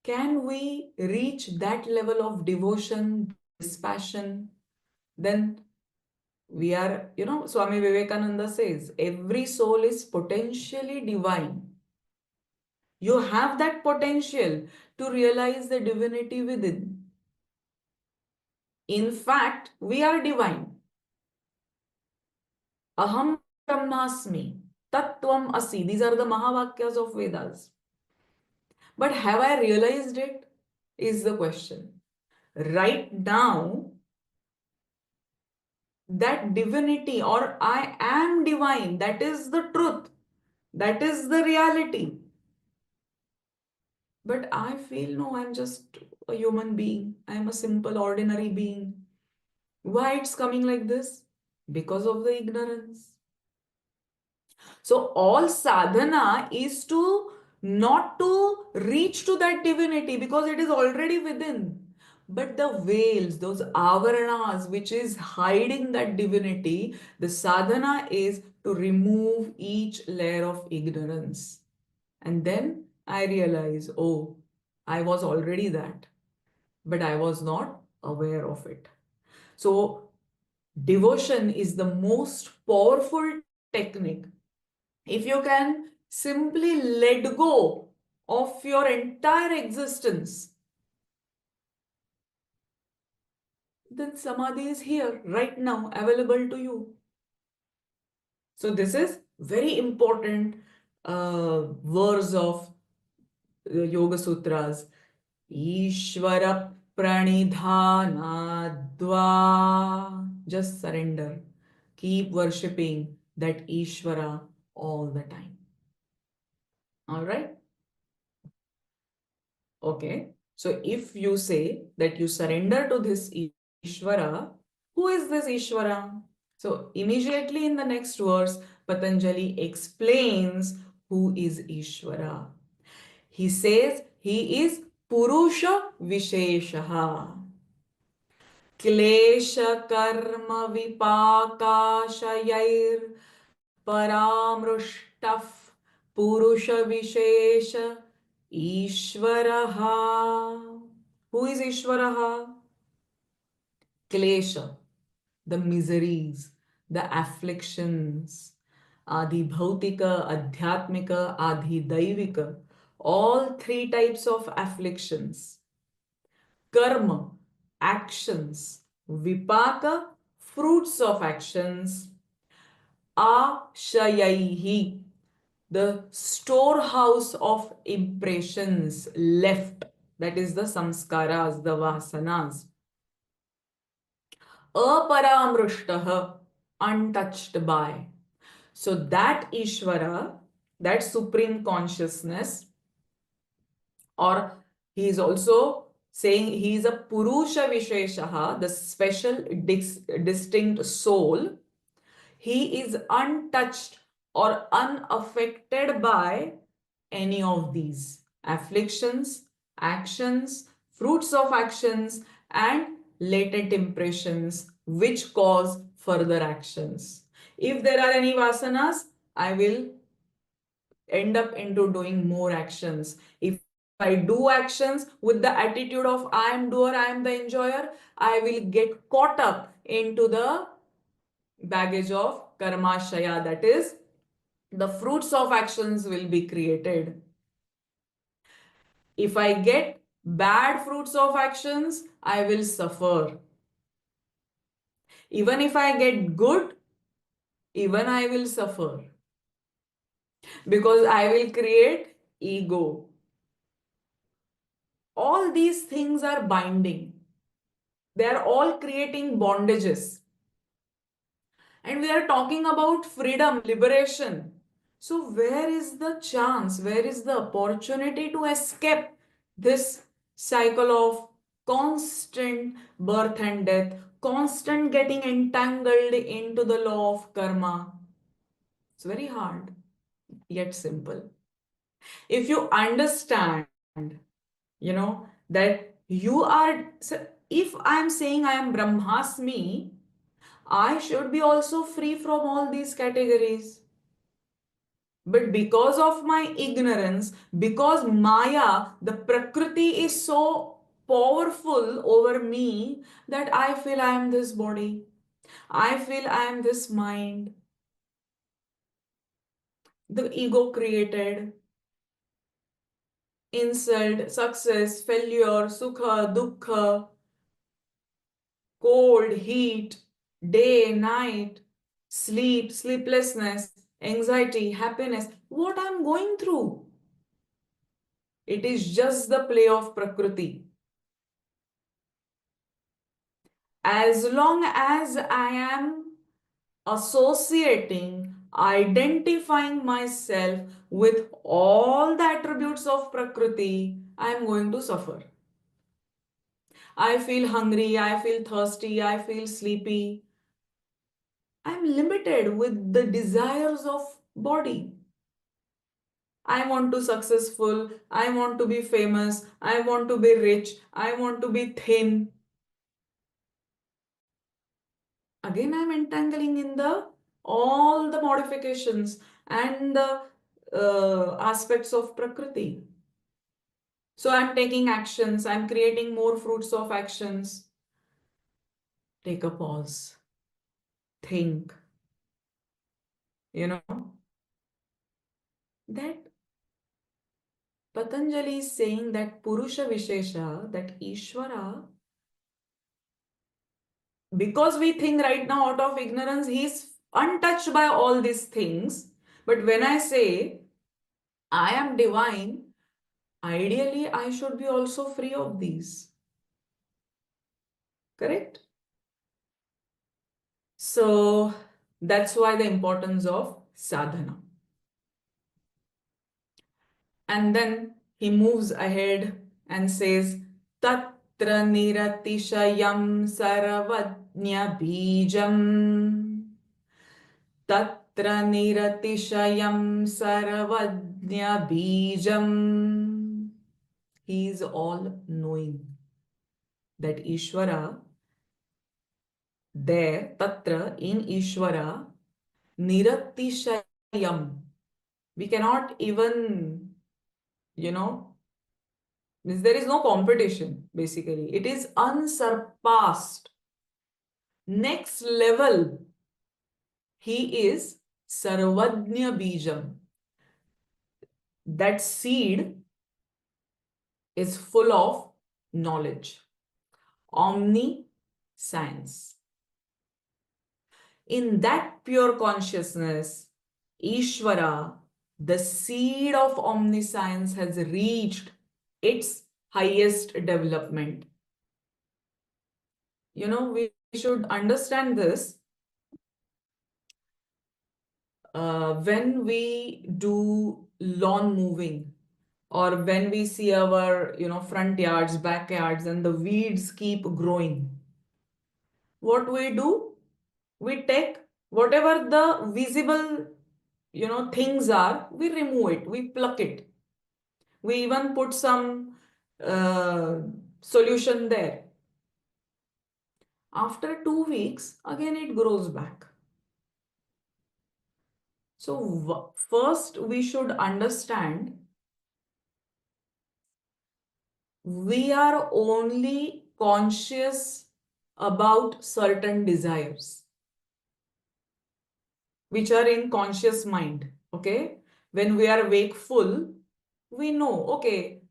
Can we reach that level of devotion, dispassion? Then we are, Swami Vivekananda says, every soul is potentially divine. You have that potential to realize the divinity within. In fact, we are divine. Aham Brahmasmi, Tattvam Asi. These are the Mahavakyas of Vedas. But have I realized it? Is the question. Right now, that divinity or I am divine, that is the truth, that is the reality. But I feel no, I'm just a human being. I'm a simple, ordinary being. Why it's coming like this? Because of the ignorance. So all sadhana is to not to reach to that divinity because it is already within. But the veils, those avaranas which is hiding that divinity, the sadhana is to remove each layer of ignorance. And then I realize, oh, I was already that, but I was not aware of it. So devotion is the most powerful technique. If you can simply let go of your entire existence, then Samadhi is here right now, available to you. So this is very important verse of the Yoga Sutras. Ishvara pranidhanadva. Just surrender. Keep worshipping that Ishvara all the time. All right? Okay. So if you say that you surrender to this Ishvara, who is this Ishvara? So immediately in the next verse, Patanjali explains who is Ishvara. He says He is Purusha Visheshaha. क्लेश कर्म विपाकाशयैर परामृष्टः पुरुष विशेष ईश्वरः. Who is Ishvaraha? Klesha, the miseries, the afflictions, Adi Bhautika, Adhyatmika, Adi Daivika, all three types of afflictions. Karma, actions. Vipaka, fruits of actions. Ashayaihi, the storehouse of impressions left. That is the samskaras, the vasanas. Aparamrushtaha, untouched by. So that Ishvara, that supreme consciousness, or he is also saying he is a Purusha Visheshaha, the special distinct soul. He is untouched or unaffected by any of these afflictions, actions, fruits of actions, and latent impressions which cause further actions. If there are any vasanas, I will end up into doing more actions. If I do actions with the attitude of I am doer, I am the enjoyer, I will get caught up into the baggage of karmashaya, that is, the fruits of actions will be created. If I get bad fruits of actions, I will suffer. Even if I get good, even I will suffer because I will create ego. All these things are binding. They are all creating bondages. And we are talking about freedom, liberation. So, where is the chance? Where is the opportunity to escape this cycle of constant birth and death, constant getting entangled into the law of karma? It's very hard, yet simple. If you understand, that you are, so if I am saying I am Brahmasmi, I should be also free from all these categories. But because of my ignorance, because Maya, the Prakriti is so powerful over me that I feel I am this body. I feel I am this mind. The ego created insult, success, failure, sukha, dukkha, cold, heat, day, night, sleep, sleeplessness, anxiety, happiness, what I'm going through. It is just the play of Prakriti. As long as I am associating, identifying myself with all the attributes of Prakriti, I am going to suffer. I feel hungry, I feel thirsty, I feel sleepy. I am limited with the desires of body. I want to successful, I want to be famous, I want to be rich, I want to be thin. Again, I'm entangling in the all the modifications and the aspects of Prakriti. So I'm taking actions, I'm creating more fruits of actions. Take a pause, think, you know, that Patanjali is saying that Purusha Vishesha, that Ishvara, because we think right now out of ignorance, he is untouched by all these things. But when I say I am divine, ideally I should be also free of these. Correct? So that's why the importance of sadhana. And then he moves ahead and says, Tatra niratishayam saravajna bijam. Tatra niratishayam saravajna bijam. He is all knowing. That Ishvara, there, Tatra, in Ishvara, Niratishayam. We cannot even, you know, means there is no competition, basically. It is unsurpassed. Next level, he is Sarvajna Bijam. That seed is full of knowledge, omniscience. In that pure consciousness, Ishvara, the seed of omniscience, has reached its highest development. We should understand this. When we do lawn moving, or when we see our front yards, backyards, and the weeds keep growing, what we do, we take whatever the visible things are, we remove it, we pluck it, we even put some uh, solution there. After 2 weeks, again it grows back. So first we should understand we are only conscious about certain desires which are in conscious mind. Okay, when we are wakeful, we know, okay,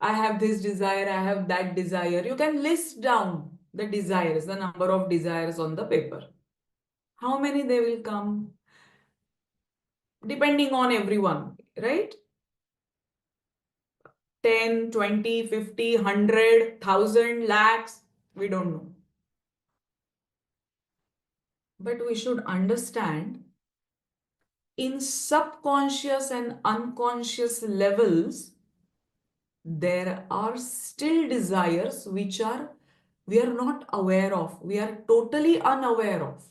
I have this desire, I have that desire. You can list down the desires, the number of desires on the paper. How many they will come? Depending on everyone, right? 10, 20, 50, 100, 1,000, lakhs, we don't know. But we should understand in subconscious and unconscious levels, there are still desires which we are not aware of, we are totally unaware of.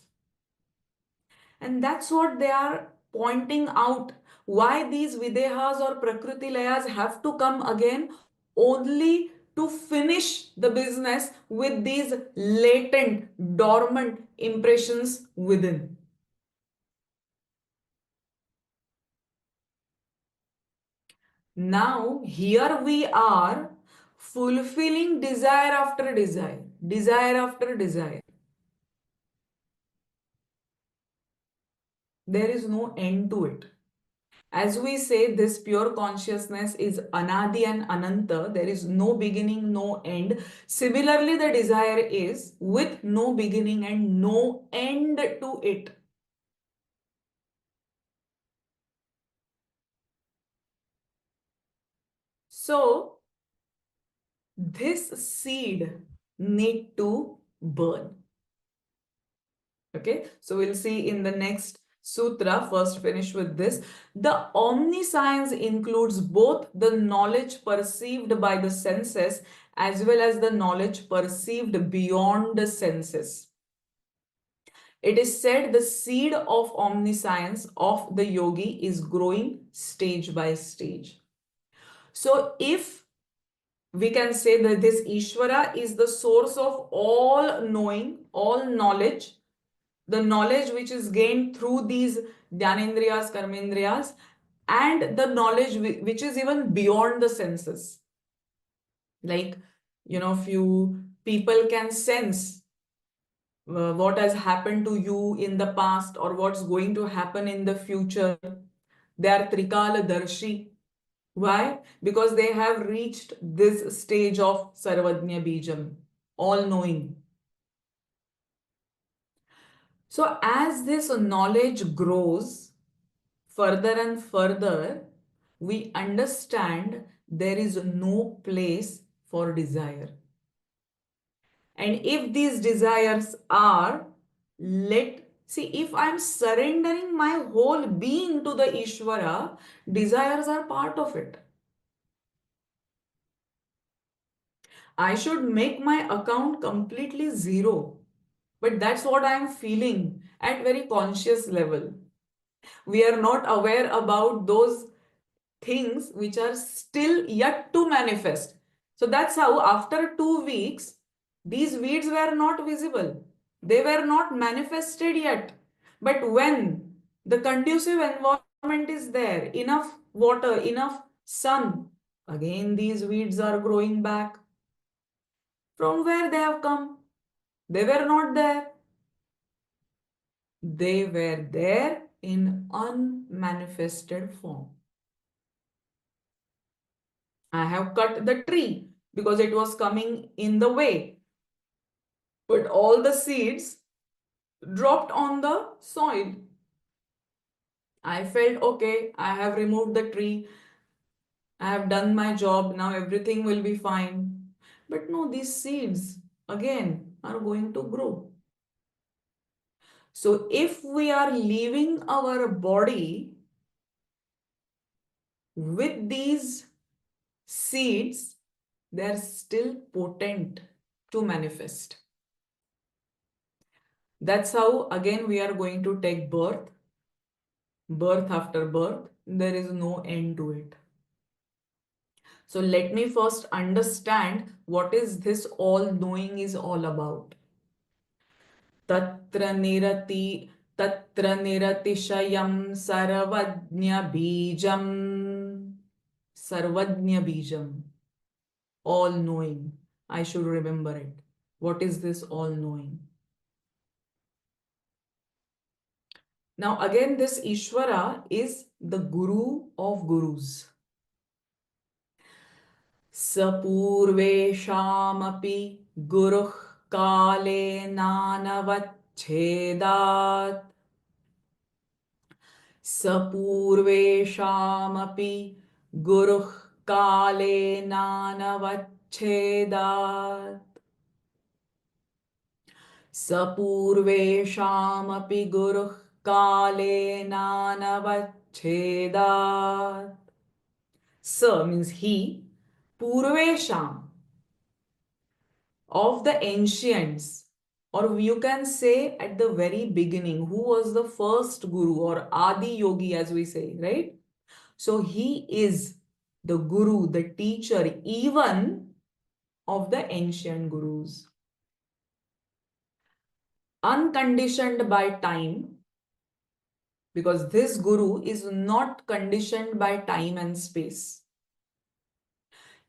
And that's what they are pointing out, why these Videhas or Prakriti Layas have to come again only to finish the business with these latent, dormant impressions within. Now, here we are fulfilling desire after desire, desire after desire. There is no end to it. As we say, this pure consciousness is Anadi and Ananta. There is no beginning, no end. Similarly, the desire is with no beginning and no end to it. So, this seed need to burn. Okay, so we'll see in the next sutra. First, finish with this. The omniscience includes both the knowledge perceived by the senses as well as the knowledge perceived beyond the senses. It is said the seed of omniscience of the yogi is growing stage by stage. So if we can say that this Ishvara is the source of all knowing, all knowledge, the knowledge which is gained through these Dhyanendriyas, Karmendriyas, and the knowledge which is even beyond the senses. Like, few people can sense what has happened to you in the past or what's going to happen in the future. They are Trikala Darshi. Why? Because they have reached this stage of Sarvajna Bijam, all knowing. So as this knowledge grows further and further, we understand there is no place for desire. And if these desires are see, if I'm surrendering my whole being to the Ishvara, desires are part of it. I should make my account completely zero. But that's what I'm feeling at very conscious level. We are not aware about those things which are still yet to manifest. So that's how after 2 weeks, these weeds were not visible. They were not manifested yet. But when the conducive environment is there, enough water, enough sun, again these weeds are growing back. From where they have come? They were not there. They were there in unmanifested form. I have cut the tree because it was coming in the way. But all the seeds dropped on the soil. I felt okay, I have removed the tree, I have done my job, now everything will be fine. But no, these seeds again are going to grow. So if we are leaving our body with these seeds, they are still potent to manifest. That's how again we are going to take birth, birth after birth. There is no end to it. So let me first understand what is this all knowing is all about. Tatra nirati Tatra niratishayam sarvajna bijam. Sarvajna bijam. All knowing. I should remember it. What is this all knowing? Now again, this Ishvara is the Guru of Gurus. Sapurveshamapi Guruh Kale Nanavachhedat. Sapurveshamapi Guruh Kale Nanavachhedat. Sapurveshamapi Guruh Kale Nanavachhedat. Sa means he, Purvesham, of the ancients, or you can say at the very beginning, who was the first guru or Adi Yogi as we say, right? So he is the guru, the teacher, even of the ancient gurus. Unconditioned by time, because this guru is not conditioned by time and space.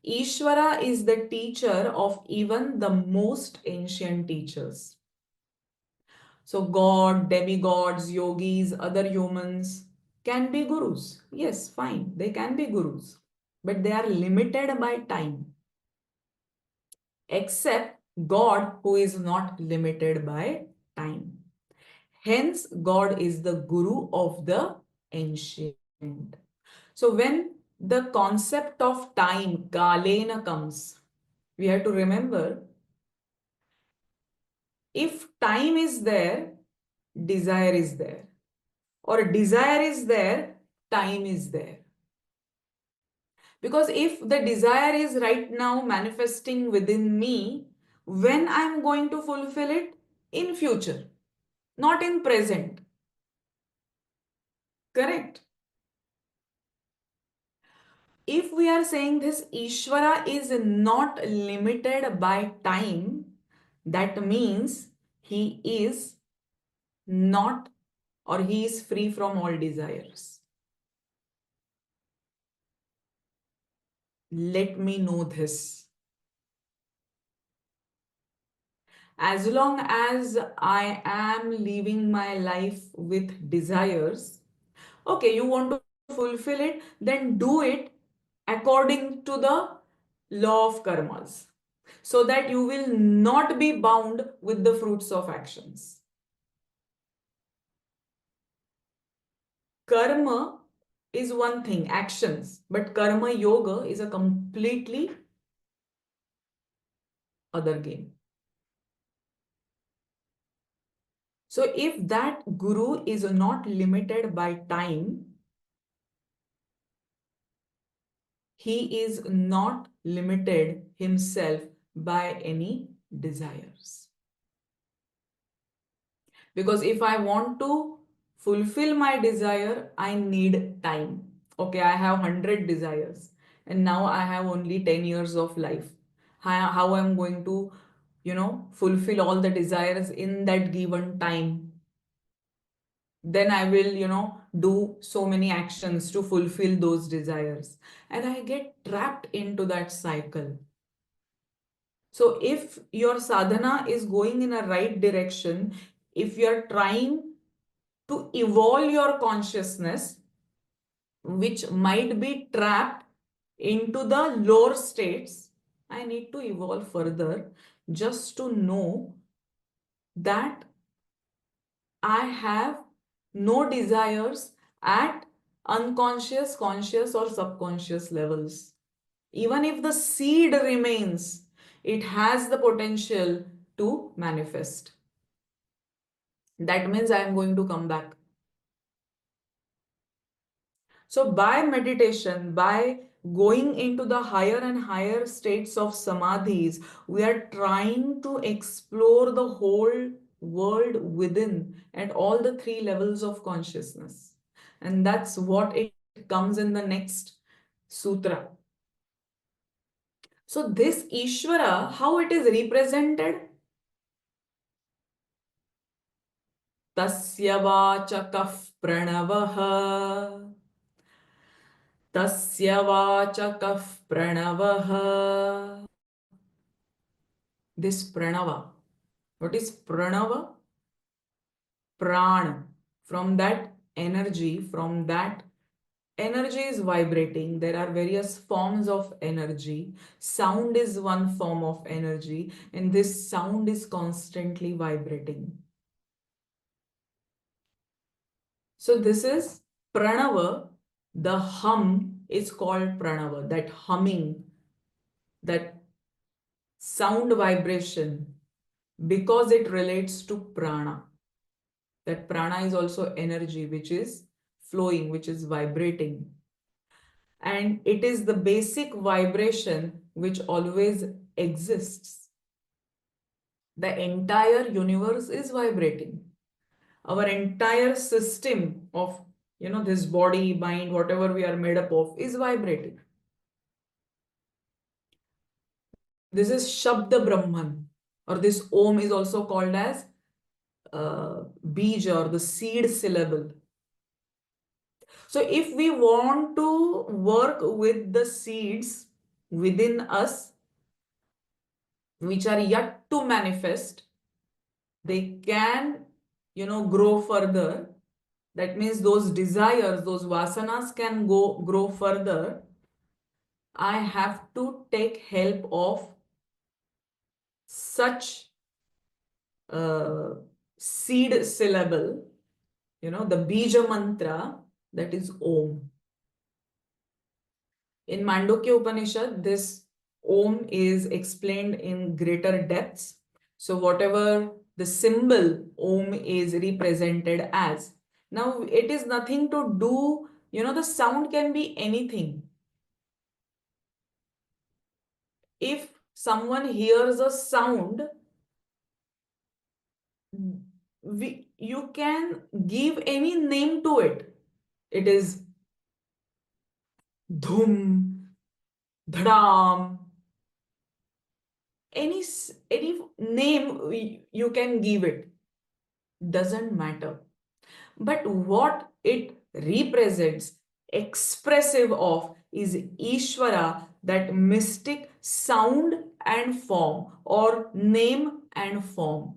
Ishvara is the teacher of even the most ancient teachers. So God, demigods, yogis, other humans can be gurus. Yes, fine, they can be gurus. But they are limited by time. Except God, who is not limited by time. Hence, God is the guru of the ancient. So when the concept of time, kalena, comes, we have to remember, if time is there, desire is there. Or desire is there, time is there. Because if the desire is right now manifesting within me, when I'm going to fulfill it? In future, not in present. Correct? If we are saying this Ishvara is not limited by time, that means he is not, or he is free from all desires. Let me know this. As long as I am living my life with desires, okay, you want to fulfill it, then do it according to the law of karmas, so that you will not be bound with the fruits of actions. Karma is one thing, actions, but karma yoga is a completely other game. So if that guru is not limited by time, he is not limited himself by any desires. Because if I want to fulfill my desire, I need time. Okay, I have 100 desires and now I have only 10 years of life. How I'm going to, fulfill all the desires in that given time? Then I will, do so many actions to fulfill those desires. And I get trapped into that cycle. So if your sadhana is going in a right direction, if you're trying to evolve your consciousness, which might be trapped into the lower states, I need to evolve further just to know that I have no desires at unconscious, conscious, or subconscious levels. Even if the seed remains, it has the potential to manifest. That means I am going to come back. So, by meditation, by going into the higher and higher states of samadhis, we are trying to explore the whole world within at all the three levels of consciousness. And that's what it comes in the next sutra. So, this Ishvara, how it is represented? Tasya vachakah pranavah. तस्य वाचकः प्रणवः. This pranava. What is pranava? Prana. From that energy is vibrating. There are various forms of energy. Sound is one form of energy, and this sound is constantly vibrating. So this is pranava. The hum is called pranava. That humming, that sound vibration, because it relates to prana. That prana is also energy which is flowing, which is vibrating. And it is the basic vibration which always exists. The entire universe is vibrating. Our entire system of, this body, mind, whatever we are made up of is vibrating. This is Shabda Brahman, or this Om is also called as bija, or the seed syllable. So if we want to work with the seeds within us, which are yet to manifest, they can, grow further. That means those desires, those vasanas can grow further. I have to take help of such seed syllable, the bija mantra, that is Om. In Mandukya Upanishad, this Om is explained in greater depths. So whatever the symbol Om is represented as. Now it is nothing to do, the sound can be anything. If someone hears a sound, you can give any name to it. It is dhum, dhadam, any name you can give it, doesn't matter. But what it represents, expressive of, is Ishvara, that mystic sound and form, or name and form.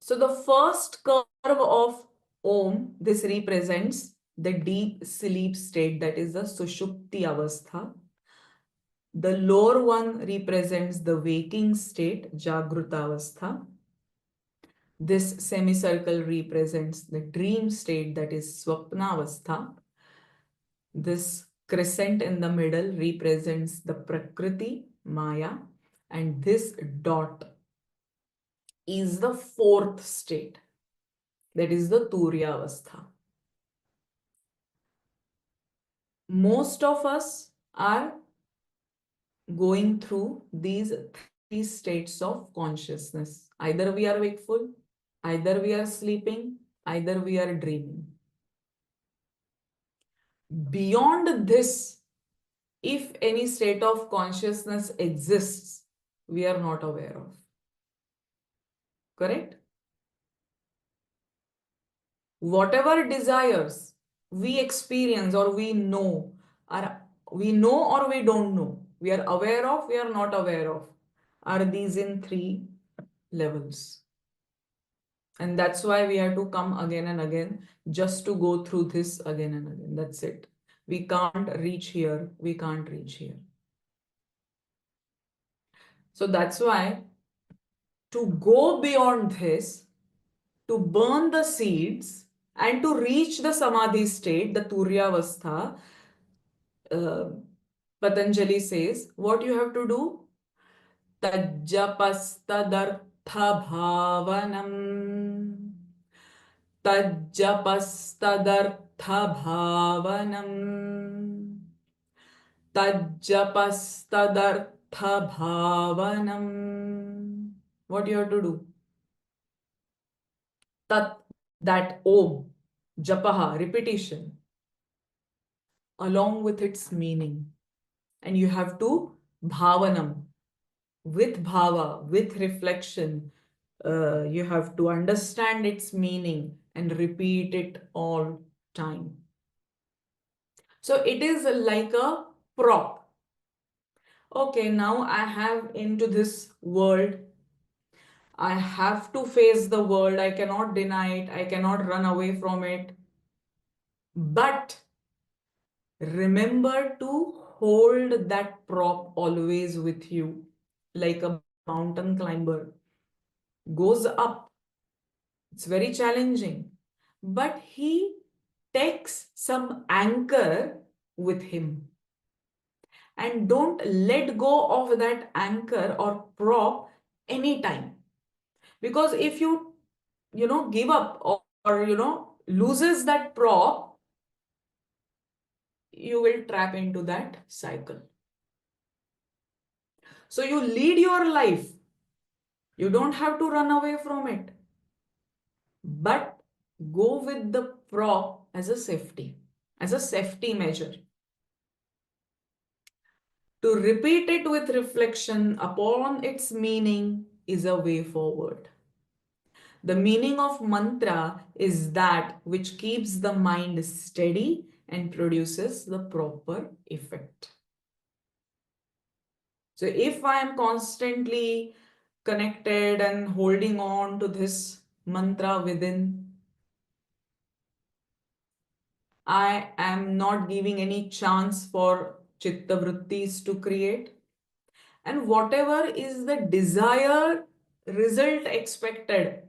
So the first curve of Om, this represents the deep sleep state, that is the Sushupti Avastha. The lower one represents the waking state, Jagruta Avastha. This semicircle represents the dream state, that is Swapna Avastha. This crescent in the middle represents the Prakriti, Maya. And this dot is the fourth state, that is the Turya Avastha. Most of us are going through these three states of consciousness. Either we are wakeful, Either we are sleeping, either we are dreaming. Beyond this, if any state of consciousness exists, we are not aware of. Correct? Whatever desires we experience or are we know or we don't know, we are aware of, we are not aware of, are these in three levels. And that's why we have to come again and again just to go through this again and again. That's it. We can't reach here. We can't reach here. So that's why to go beyond this, to burn the seeds and to reach the Samadhi state, the Turyavastha, uh, Patanjali says, what you have to do? Tajjapastadartha bhavanam. Tajjapastadartha bhavanam. Tajjapastadartha bhavanam. What you have to do? Tat, that Om, Japaha, repetition, along with its meaning. And you have to bhavanam, with bhava, with reflection. You have to understand its meaning and repeat it all time. So it is like a prop. Okay, now I have into this world. I have to face the world. I cannot deny it. I cannot run away from it. But remember to hold that prop always with you, like a mountain climber goes up. It's very challenging, but he takes some anchor with him and don't let go of that anchor or prop anytime. Because if you give up or loses that prop, you will trap into that cycle. So you lead your life. You don't have to run away from it, but go with the prop as a safety measure. To repeat it with reflection upon its meaning is a way forward. The meaning of mantra is that which keeps the mind steady and produces the proper effect. So if I am constantly connected and holding on to this mantra within, I am not giving any chance for chitta vrittis to create. And whatever is the desired result expected,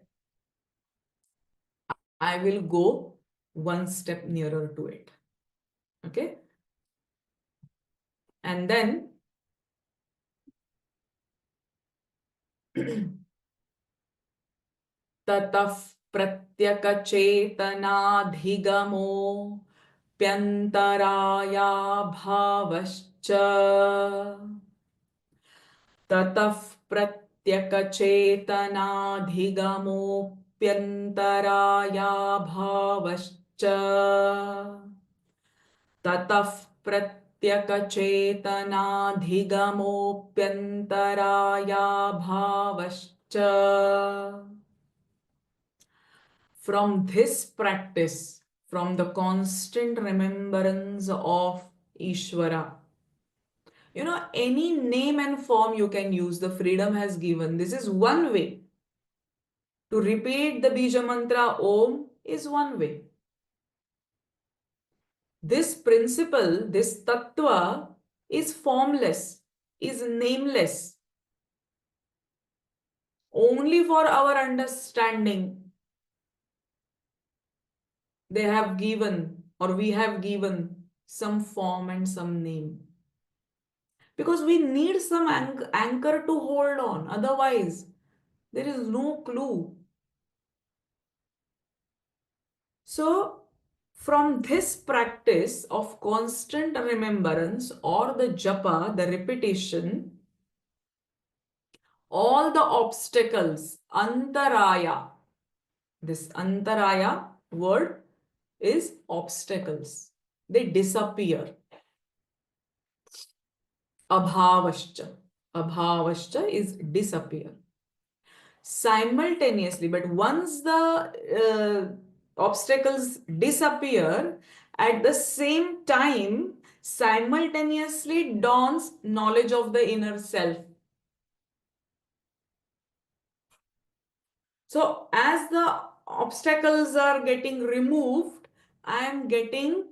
I will go one step nearer to it. Okay. And then tataf pratyakachetanaadhigamo प्यंतराया भावश्च ततः प्रत्यकचेतनाधिगमोऽप्यन्तराया भावश्च ततः प्रत्यकचेतनाधिगमोऽप्यन्तराया भावश्च. From this practice, from the constant remembrance of Ishvara, any name and form you can use, the freedom has given. This is one way. To repeat the Bija Mantra Om is one way. This principle, this tattva is formless, is nameless. Only for our understanding, they have given or we have given some form and some name. Because we need some anchor to hold on. Otherwise, there is no clue. So, from this practice of constant remembrance or the japa, the repetition, all the obstacles, antaraya, This antaraya word is obstacles. They disappear. Abhavascha. Abhavascha is disappear. Simultaneously, but once the obstacles disappear, at the same time, simultaneously dawns knowledge of the inner self. So, as the obstacles are getting removed, I am getting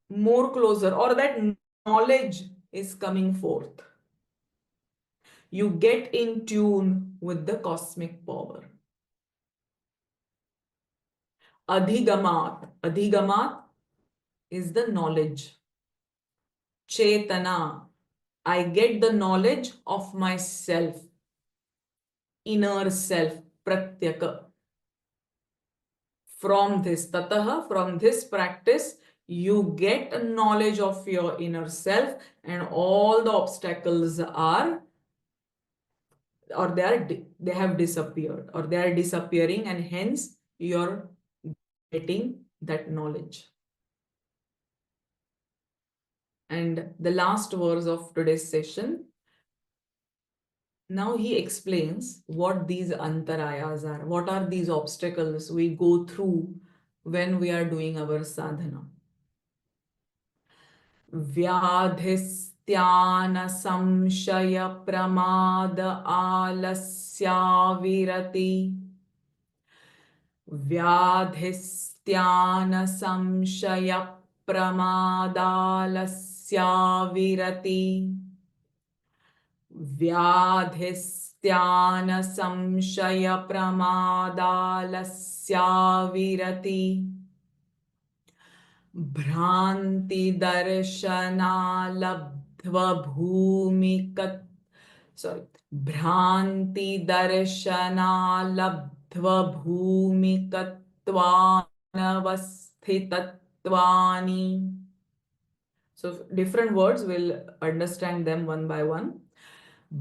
more closer, or that knowledge is coming forth. You get in tune with the cosmic power. Adhigamat. Adhigamat is the knowledge. Chetana. I get the knowledge of myself, inner self, pratyaka. From this, tataha, from this practice, you get a knowledge of your inner self, and all the obstacles are, or they have disappeared, or they are disappearing, and hence you're getting that knowledge. And the last verse of today's session, now he explains what these antarayas are. What are these obstacles we go through when we are doing our sadhana? Vyadhisthana samshaya pramada alasya virati. Vyadhisthana samshaya pramadalasya virati. Vyadhisthana samshaya pramadalasya virati. Bhranti darshana labdhva bhumikat. Sorry. Bhranti darshana labdhva bhumikatvanavasthitattvani. So different words, we'll understand them one by one.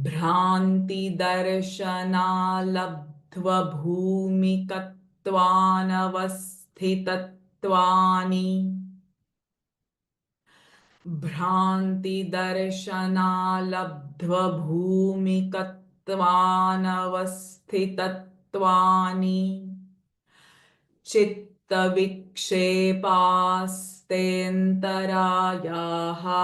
Bhranti darshana labdhva bhumikatvanavasthitattvani. Bhranti darshana labdhva bhumikatvanavasthitattvani. Chitta vikshepastentarayaha.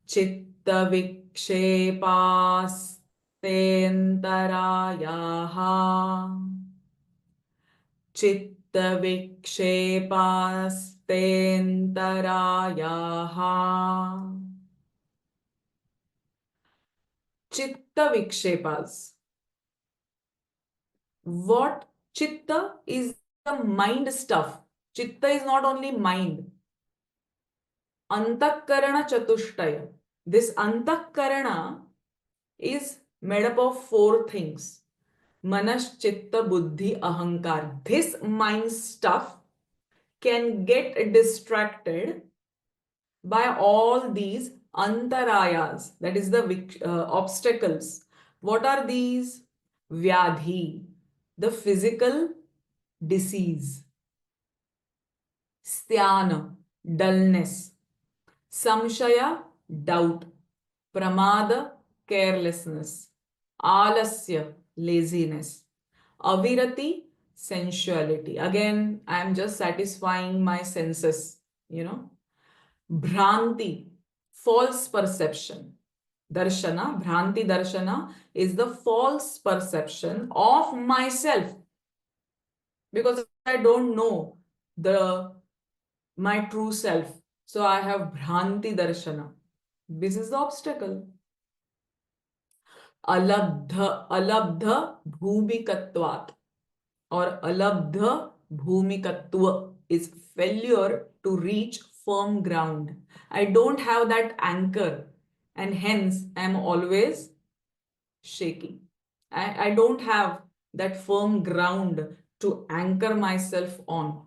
Chitta vikshepastentarayaha. Chitta vikshepastentarayaha. Chitta vikshepas. What chitta is the mind stuff. Chitta is not only mind. Antakarana chatushtaya. This antakarana is made up of four things. Manas, chitta, buddhi, ahankar. This mind stuff can get distracted by all these antarayas, that is the obstacles. What are these? Vyadhi, the physical disease. Sthyana, dullness. Samshaya, doubt. Pramada, carelessness. Alasya, laziness. Avirati, sensuality. Again, I am just satisfying my senses, Bhranti, false perception. Darshana, Bhranti Darshana is the false perception of myself. Because I don't know my true self. So I have Bhranti Darshana. This is the obstacle. Alabdha bhumikatvat, or alabdha bhumikatva is failure to reach firm ground. I don't have that anchor, and hence I am always shaking. I don't have that firm ground to anchor myself on.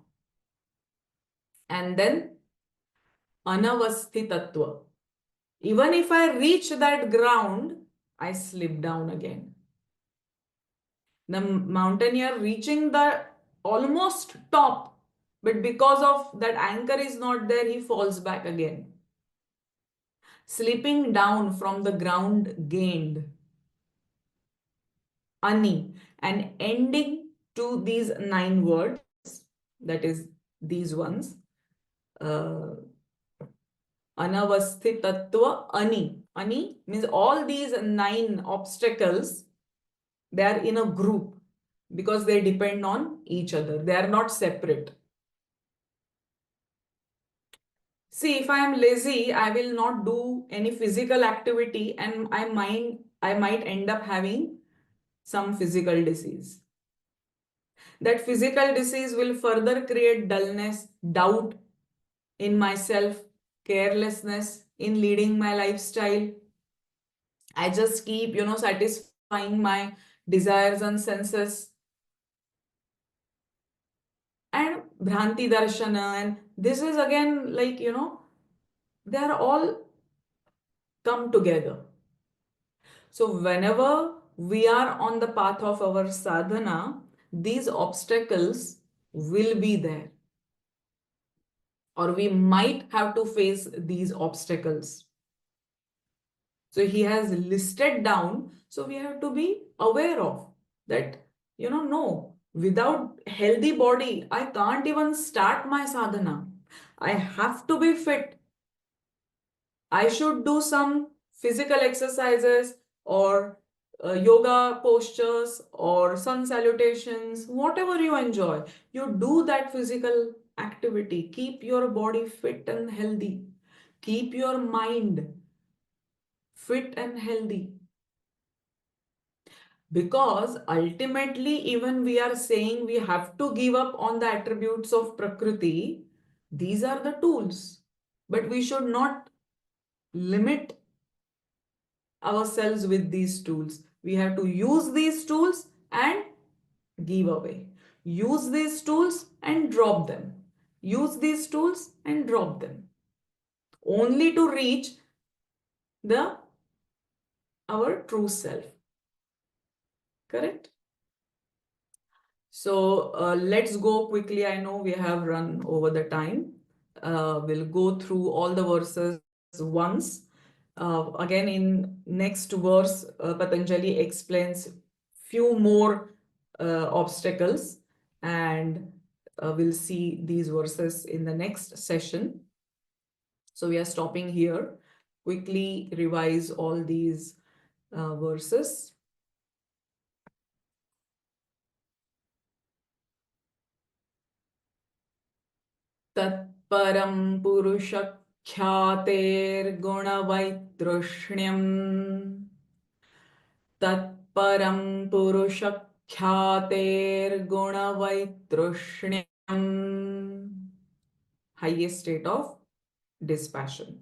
And then anavasthitatva. Even if I reach that ground, I slip down again. The mountaineer reaching the almost top, but because of that anchor is not there, he falls back again. Slipping down from the ground gained, ani, and ending to these 9 words, that is these ones, uh, anavasthitatva ani. Ani means all these 9 obstacles, they are in a group because they depend on each other. They are not separate. See, if I am lazy, I will not do any physical activity and I might end up having some physical disease. That physical disease will further create dullness, doubt in myself, carelessness in leading my lifestyle. I just keep, satisfying my desires and senses. And Bhranti Darshana, and this is again like, they are all come together. So whenever we are on the path of our sadhana, these obstacles will be there, or we might have to face these obstacles. So he has listed down, so we have to be aware of that, no, without healthy body, I can't even start my sadhana. I have to be fit. I should do some physical exercises or yoga postures or sun salutations, whatever you enjoy. You do that physical activity. Keep your body fit and healthy. Keep your mind fit and healthy. Because ultimately, even we are saying we have to give up on the attributes of Prakriti, these are the tools. But we should not limit ourselves with these tools. We have to use these tools and give away. Use these tools and drop them. Use these tools and drop them. Only to reach the our true self. Correct? So let's go quickly. I know we have run over the time. We'll go through all the verses once. Again, in next verse, Patanjali explains few more obstacles, and we'll see these verses in the next session. So we are stopping here. Quickly revise all these verses. तत्परं पुरुषख्यातेर्गुणवैतृष्ण्यम् तत्परं पुरुषख्यातेर्गुणवैतृष्ण्यम् highest state of dispassion.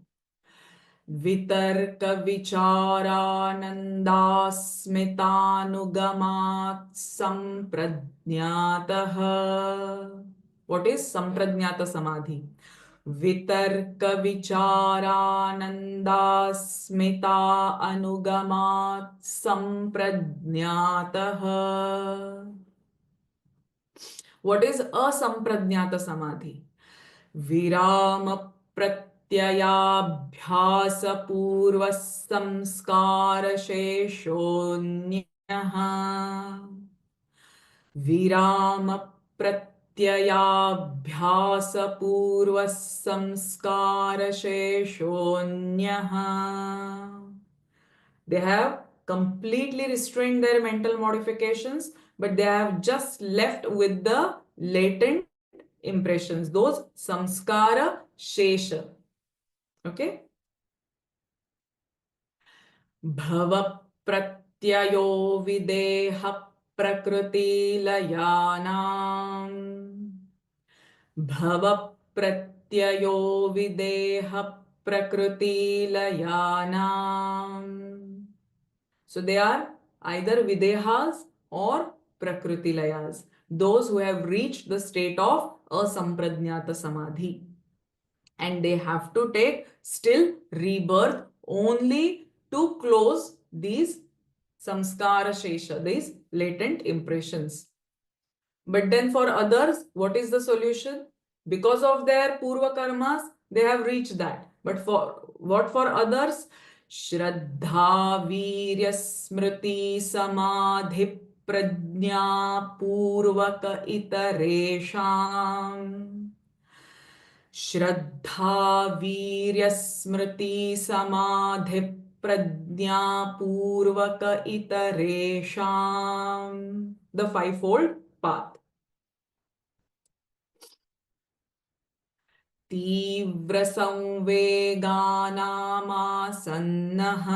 वितर्कविचारानन्दास्मितानुगमात् सम्प्रज्ञातः. What is Sampradnyata Samadhi? Vitarka vicharanandasmita anugamat sampradnyatah. What is asampradnyata Samadhi? Virama pratyayabhyasa purva samskara sheshonyaha. Virama प्रत्ययाभ्यासपूर्वः संस्कारशेषोऽन्यः. They have completely restrained their mental modifications, but they have just left with the latent impressions, those samskara shesha. Okay? Bhava pratyyo videha प्रकृतिलयानाम् भवप्रत्ययो Videha प्रकृतिलयानाम्. So they are either videhas or prakritilayas, those who have reached the state of asampradnyata samadhi, and they have to take still rebirth only to close these samskara shesha, these latent impressions. But then for others, what is the solution? Because of their purva karmas, they have reached that. But for what for others? Shraddha, Virya, Smriti, Samadhi, Prajna, Purvaka, Itaresham. Shraddha, Virya, Smriti, Samadhi, Prajna, Purvaka, Itaresham. The fivefold path. तीव्रसंवेगानामासन्नः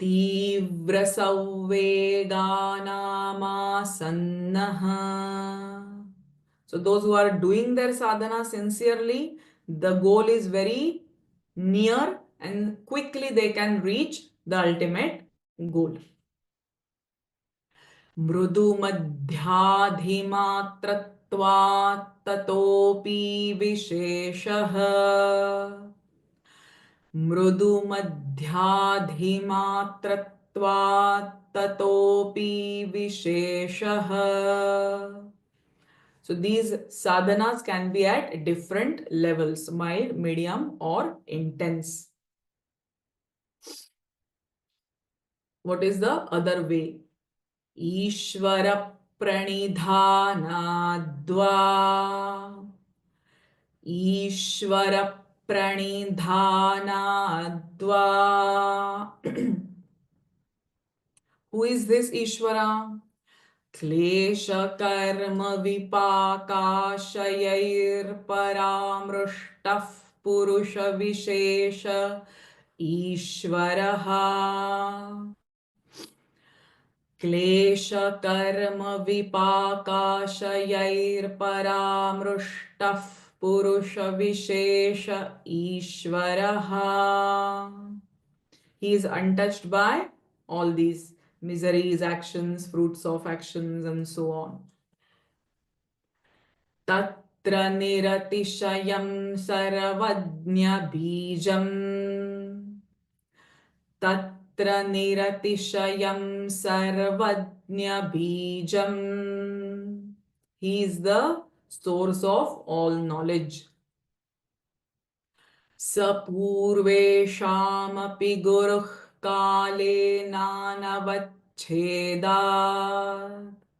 तीव्रसंवेगानामासन्नः. So those who are doing their sadhana sincerely, the goal is very near and quickly they can reach the ultimate goal. मृदुमध्याधिमात्रत्वात् ततोऽपि विशेषः मृदुमध्याधिमात्रत्वात् ततोऽपि विशेषः. So these sadhanas can be at different levels, mild, medium or intense. What is the other way? Ishwar प्रणिधानाद्वा Ishwar प्रणिधानाद्वा. Who is this Ishvara? क्लेश कर्म विपाकाशयैर् परामृष्टः पुरुष विशेष ईश्वरः. क्लेशकर्म विपाकाशयैर्परामृष्टः पुरुष विशेष ईश्वरः. He is untouched by all these miseries, actions, fruits of actions, and so on. Tatra niratishyam sarvajna bijam. Tatra niratishayam sarvajna bijam. He is the source of all knowledge. Sapurveshamapi guruh kale nanavacheda.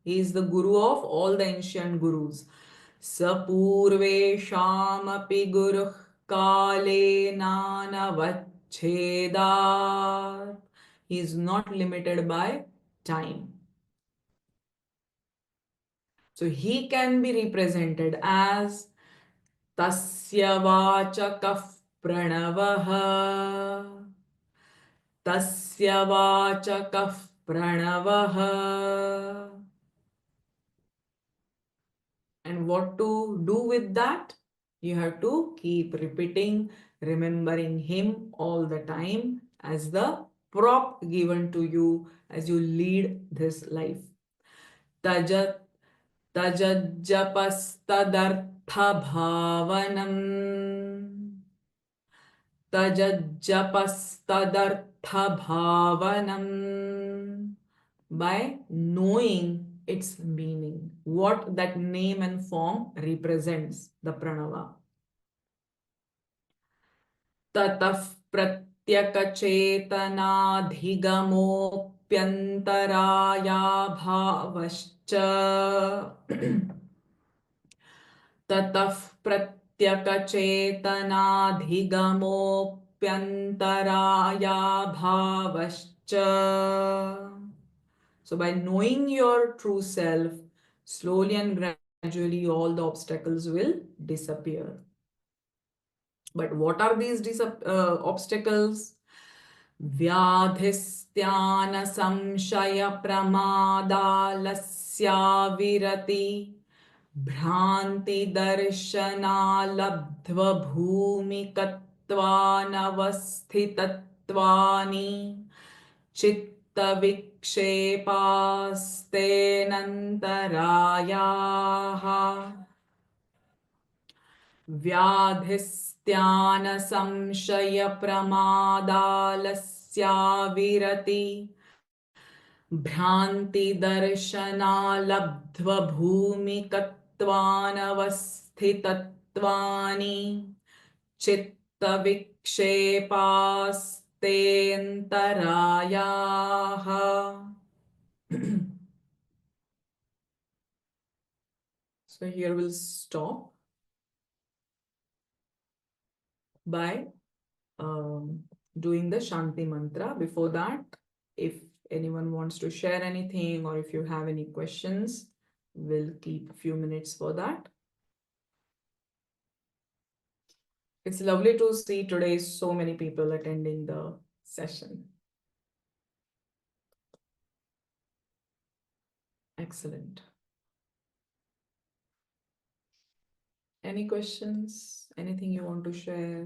He is the guru of all the ancient gurus. Sapurveshamapi guruh kale nanavacheda. He is not limited by time. So he can be represented as Tasya vachakah pranavah. Tasya vachakah pranavah. And what to do with that? You have to keep repeating, remembering him all the time as the prop given to you as you lead this life. Tajat tajajjapasthadartha bhavanam. Tajajjapasthadartha bhavanam. By knowing its meaning, what that name and form represents, the pranava. Tatah pratyakachetanaadhigamopyantaraya bhavascha. Tatah pratyakachetanaadhigamopyantaraya bhavascha. So by knowing your true self, slowly and gradually all the obstacles will disappear. But what are these obstacles? Vyadhistyana samshaya pramada lasya virati Bhranti darshana labdhva bhumi kattvanavasthitattvani chitta vikshepasthenantarayaha. Vyadhistyana samshaya pramadalasya विरति भ्रांति दर्शनालब्ध्व भूमिकत्वानवस्थितत्वानि चित्तविक्षेपास्तेऽन्तरायाः. So here we'll stop by doing the Shanti mantra. Before that, if anyone wants to share anything or if you have any questions, we'll keep a few minutes for that. It's lovely to see today so many people attending the session. Excellent. Any questions? Anything you want to share?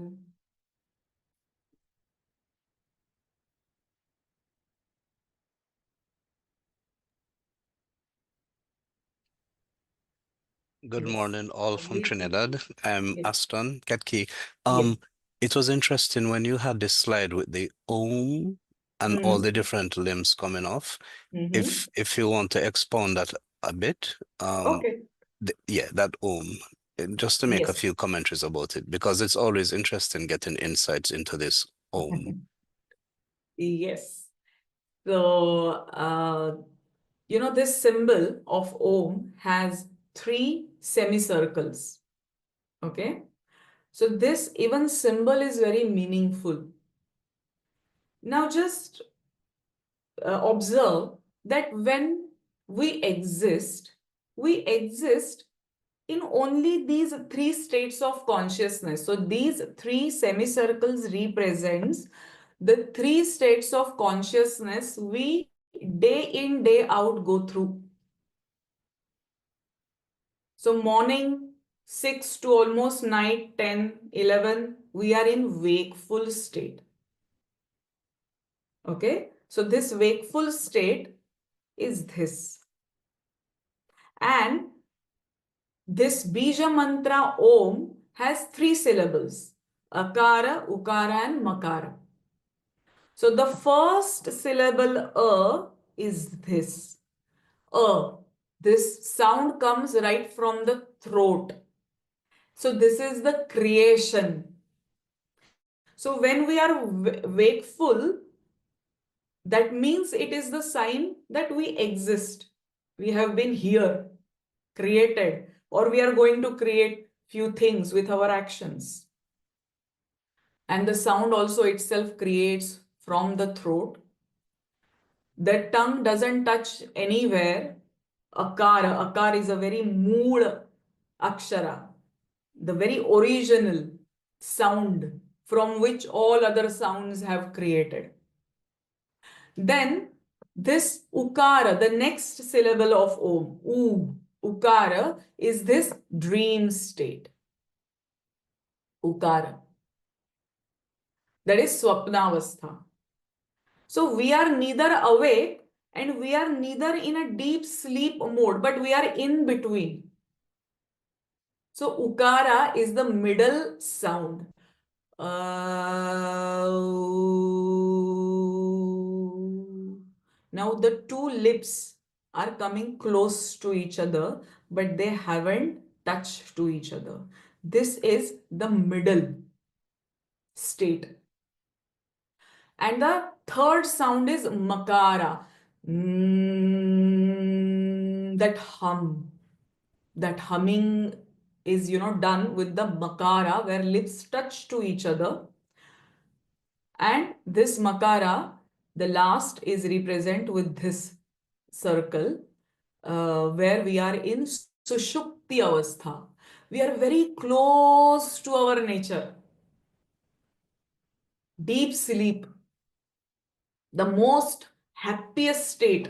Good Yes. morning, all from Lovely. Trinidad. I'm Yes. Aston Ketki. Yes. It was interesting when you had this slide with the Om and all the different limbs coming off. Mm-hmm. If you want to expound that a bit, Okay. yeah, that Om, just to make a Yes. few commentaries about it, because it's always interesting getting insights into this Om. Yes. So, this symbol of Om has three semicircles. Okay. So this even symbol is very meaningful. Now just observe that when we exist in only these three states of consciousness. So these three semicircles represents the three states of consciousness we day in, day out go through. So morning 6 to almost night 10, 11, we are in wakeful state. Okay. So this wakeful state is this. And this Bija mantra Om has three syllables. Akara, Ukara and Makara. So the first syllable is this. A. This sound comes right from the throat. So this is the creation. So when we are wakeful, that means it is the sign that we exist. We have been here, created, or we are going to create few things with our actions. And the sound also itself creates from the throat. The tongue doesn't touch anywhere. Akar is a very mood akshara, the very original sound from which all other sounds have created. Then this ukara, the next syllable of Om, ukara, is this dream state. Ukara. That is swapnavastha. So we are neither awake and we are neither in a deep sleep mode, but we are in between. So ukara is the middle sound. Now the two lips are coming close to each other, but they haven't touched to each other. This is the middle state. And the third sound is makara. That hum. That humming is, done with the makara where lips touch to each other. And this makara, the last is represent with this circle where we are in sushupti avastha. We are very close to our nature. Deep sleep. The most happiest state.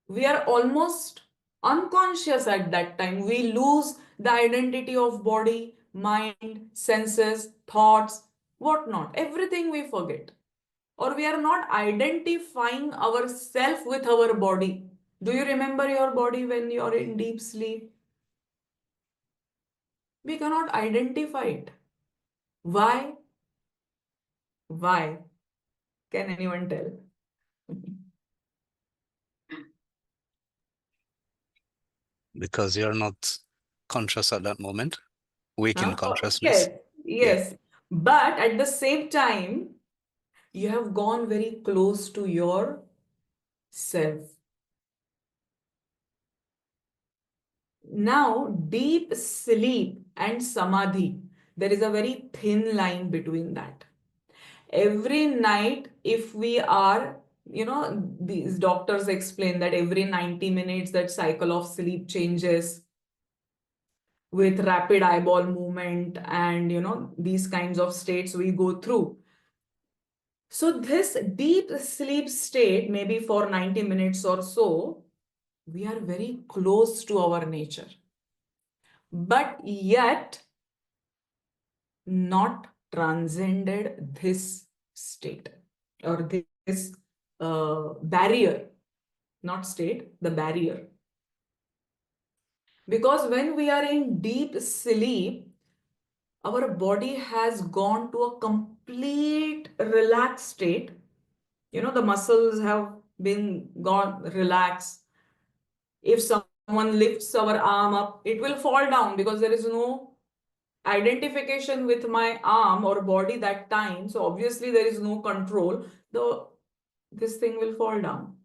We are almost unconscious at that time. We lose the identity of body, mind, senses, thoughts, whatnot. Everything we forget. Or we are not identifying ourself with our body. Do you remember your body when you're in deep sleep? We cannot identify it. Why? Why? Can anyone tell? Because you're not conscious at that moment, weak in Huh? consciousness. Yes, Yeah. yes. But at the same time, you have gone very close to your self. Now, deep sleep and samadhi, there is a very thin line between that. Every night, if we are, these doctors explain that every 90 minutes that cycle of sleep changes with rapid eyeball movement and these kinds of states we go through. So this deep sleep state, maybe for 90 minutes or so, we are very close to our nature, but yet not transcended this state or this barrier, not state, the barrier. Because when we are in deep sleep, our body has gone to a complete relaxed state. The muscles have been gone relaxed. If someone lifts our arm up, it will fall down because there is no identification with my arm or body that time. So obviously there is no control. This thing will fall down.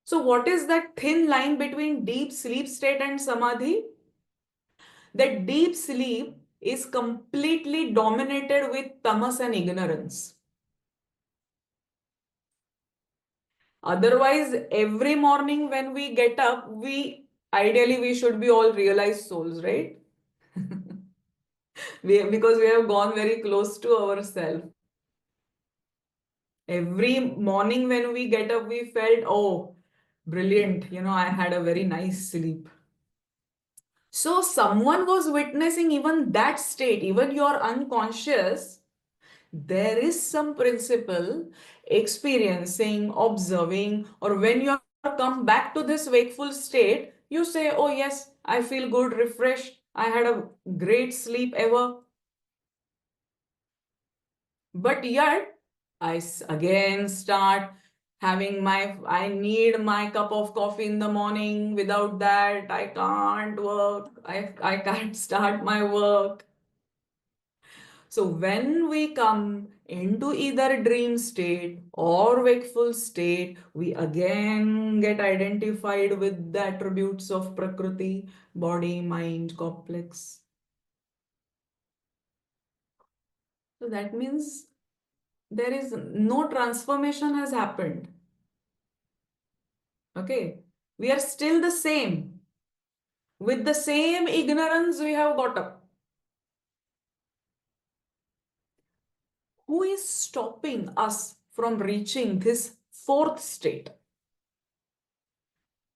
So what is that thin line between deep sleep state and samadhi? That deep sleep is completely dominated with tamas and ignorance. Otherwise, every morning when we get up, ideally we should be all realized souls, right? Because we have gone very close to ourselves. Every morning when we get up, we felt, oh, brilliant, I had a very nice sleep. So someone was witnessing even that state, even you are unconscious. There is some principle experiencing, observing, or when you are come back to this wakeful state, you say, oh yes, I feel good, refreshed, I had a great sleep ever. But yet, again start having I need my cup of coffee in the morning. Without that, I can't work. I can't start my work. So when we come into either dream state or wakeful state, we again get identified with the attributes of Prakriti, body, mind, complex. So that means there is no transformation has happened. Okay. We are still the same. With the same ignorance we have got up. Who is stopping us from reaching this fourth state?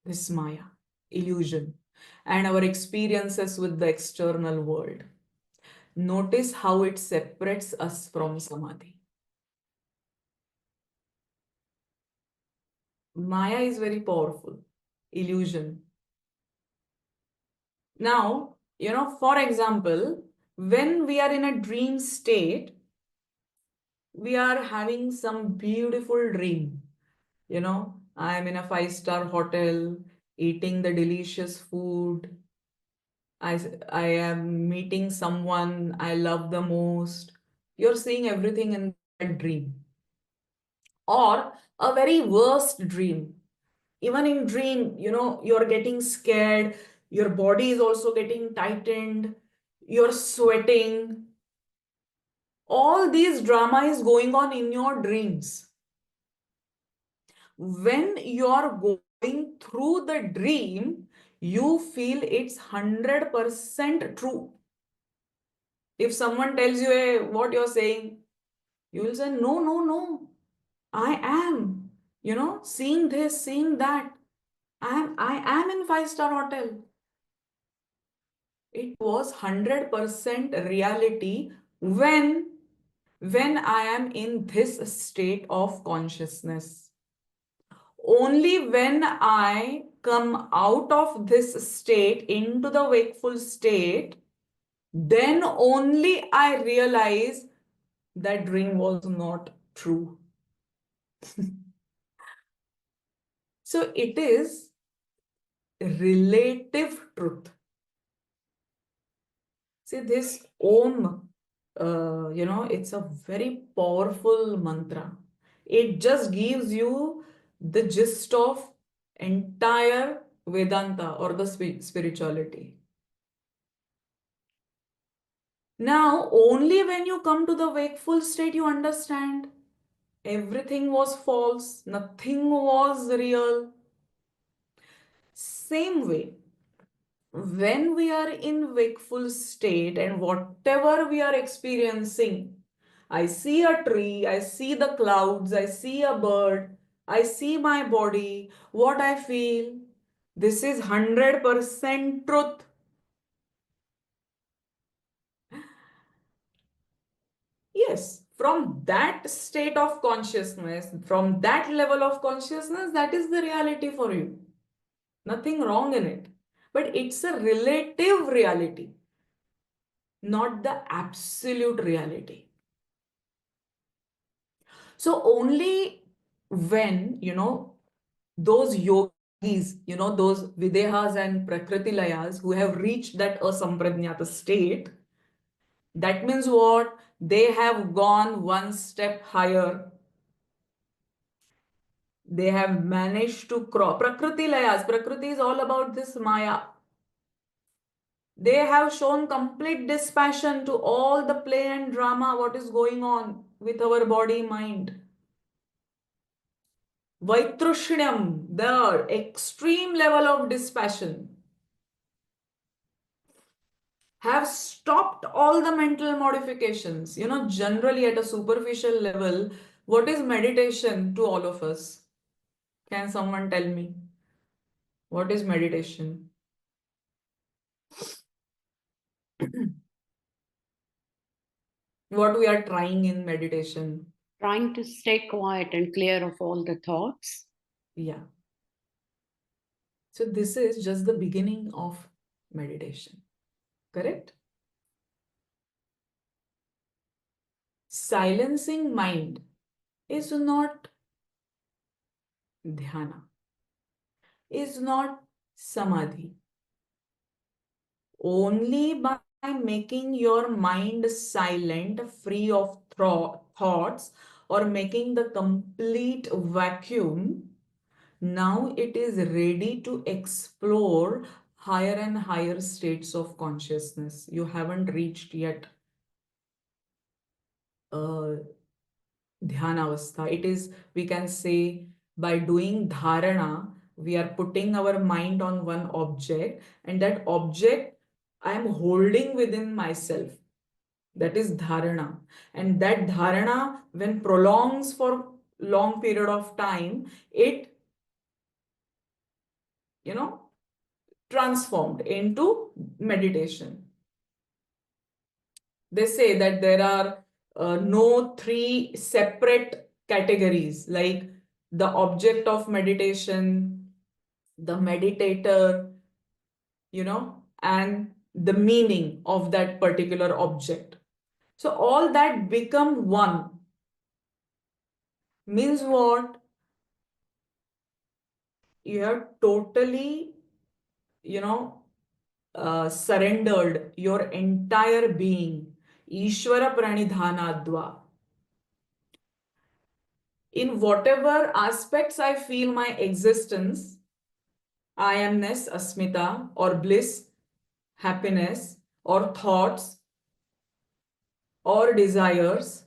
This Maya, illusion, and our experiences with the external world. Notice how it separates us from Samadhi. Maya is very powerful. Illusion. Now, for example, when we are in a dream state, we are having some beautiful dream. I'm in a five-star hotel, eating the delicious food. I am meeting someone I love the most. You're seeing everything in that dream. Or a very worst dream. Even in dream, you're getting scared. Your body is also getting tightened. You're sweating. All these drama is going on in your dreams. When you're going through the dream, you feel it's 100% true. If someone tells you, hey, what you're saying, you will say, no, no, no. I am, seeing this, seeing that. I am in five-star hotel. It was 100% reality when I am in this state of consciousness. Only when I come out of this state into the wakeful state, Then only I realized that dream was not true. So it is relative truth. See, this Om, it's a very powerful mantra. It just gives you the gist of entire Vedanta or the spirituality. Now, only when you come to the wakeful state, you understand everything was false, nothing was real. Same way, when we are in wakeful state and whatever we are experiencing, I see a tree, I see the clouds, I see a bird, I see my body, what I feel, this is 100% truth. Yes, from that state of consciousness, from that level of consciousness, that is the reality for you. Nothing wrong in it. But it's a relative reality, not the absolute reality. So only when, those yogis, those Videhas and Prakritilayas who have reached that asamprajnata state, that means what? They have gone one step higher. They have managed to cross. Prakritilayas, Prakriti is all about this Maya. They have shown complete dispassion to all the play and drama, what is going on with our body, mind. Vaitrushyam, the extreme level of dispassion, have stopped all the mental modifications. Generally at a superficial level, what is meditation to all of us? Can someone tell me? What is meditation? What we are trying in meditation? Trying to stay quiet and clear of all the thoughts. Yeah. So this is just the beginning of meditation. Correct? Silencing mind is not dhyana, is not samadhi. Only by making your mind silent, free of thoughts, or making the complete vacuum, now it is ready to explore higher and higher states of consciousness. You haven't reached yet dhyanavastha. It is, we can say, by doing dharana, we are putting our mind on one object, and that object I am holding within myself. That is dharana. And that dharana, when prolongs for long period of time, it, transformed into meditation. They say that there are no three separate categories, like the object of meditation, the meditator, and the meaning of that particular object. So all that become one. Means what? You have totally, surrendered your entire being. Ishvara pranidhanadva. In whatever aspects I feel my existence, I amness, asmita, or bliss, happiness, or thoughts, or desires,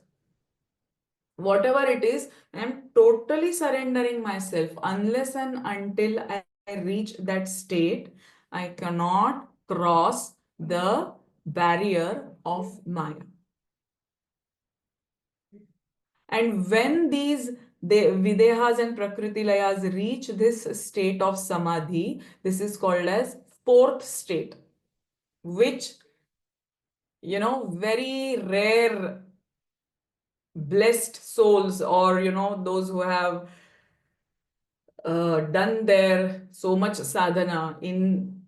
whatever it is, I am totally surrendering myself. Unless and until I reach that state, I cannot cross the barrier of Maya. And when these Videhas and Prakritilayas reach this state of Samadhi, this is called as fourth state, which, very rare blessed souls, or, those who have done their so much sadhana in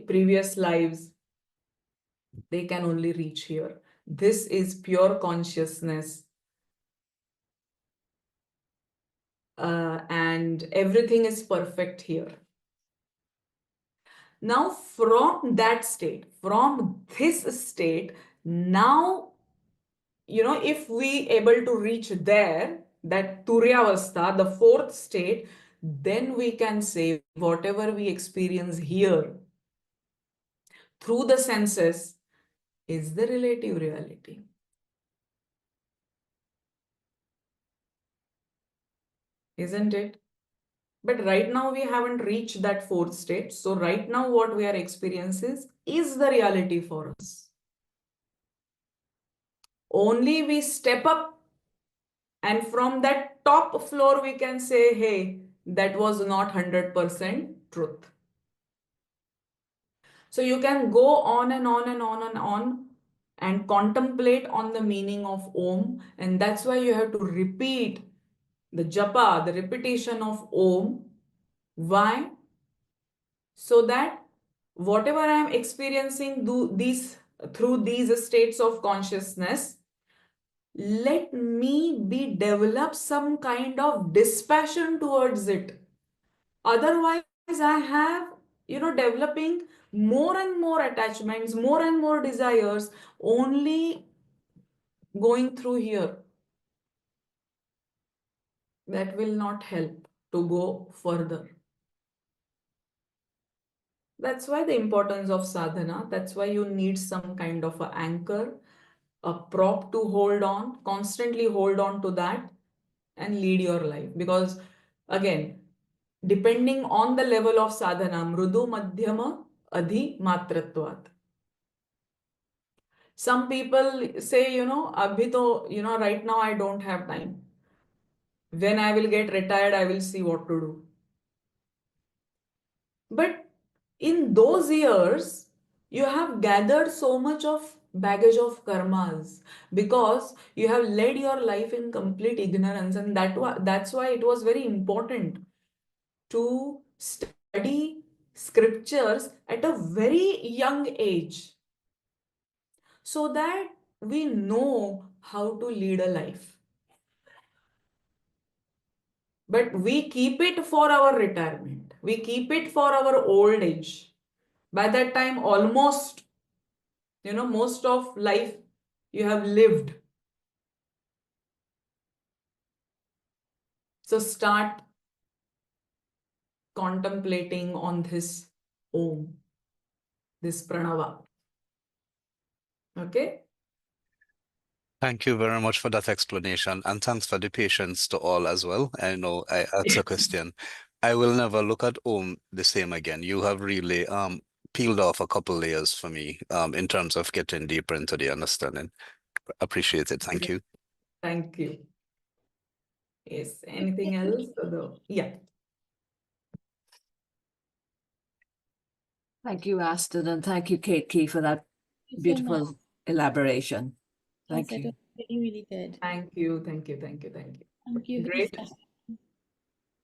previous lives, They can only reach here. This is pure consciousness. And everything is perfect here. Now, from that state, from this state, now, if we able to reach there, that Turyavastha, the fourth state, then we can say whatever we experience here through the senses is the relative reality. Isn't it? But right now we haven't reached that fourth state. So right now what we are experiencing is the reality for us. Only we step up, and from that top floor we can say, hey, that was not 100% truth. So you can go on and on and on and on and contemplate on the meaning of Om. And that's why you have to repeat the japa, the repetition of Om. Why? So that whatever I am experiencing through these states of consciousness, let me be develop some kind of dispassion towards it. Otherwise, I have, developing more and more attachments, more and more desires, only going through here. That will not help to go further. That's why the importance of sadhana. That's why you need some kind of an anchor, a prop to hold on, constantly hold on to that and lead your life. Because again, depending on the level of sadhana, mrudu, madhyama, adhi, matratvat. Some people say, abhi to, right now I don't have time. When I will get retired, I will see what to do. But in those years, you have gathered so much of baggage of karmas because you have led your life in complete ignorance, and that's why it was very important to study scriptures at a very young age so that we know how to lead a life. But we keep it for our retirement. We keep it for our old age. By that time, almost, most of life you have lived. So start contemplating on this Om, this Pranava. Okay? Thank you very much for that explanation, and thanks for the patience to all as well. I know I asked a question. I will never look at Om the same again. You have really peeled off a couple layers for me in terms of getting deeper into the understanding. Appreciate it. Thank you. Thank you. Yes. Anything else? Yeah. Thank you, Aston, and thank you, Kate Key, for that beautiful elaboration. Thank Yes, you. it was really, really good. Thank you. Thank you. Thank you. Thank you. Thank you. Great.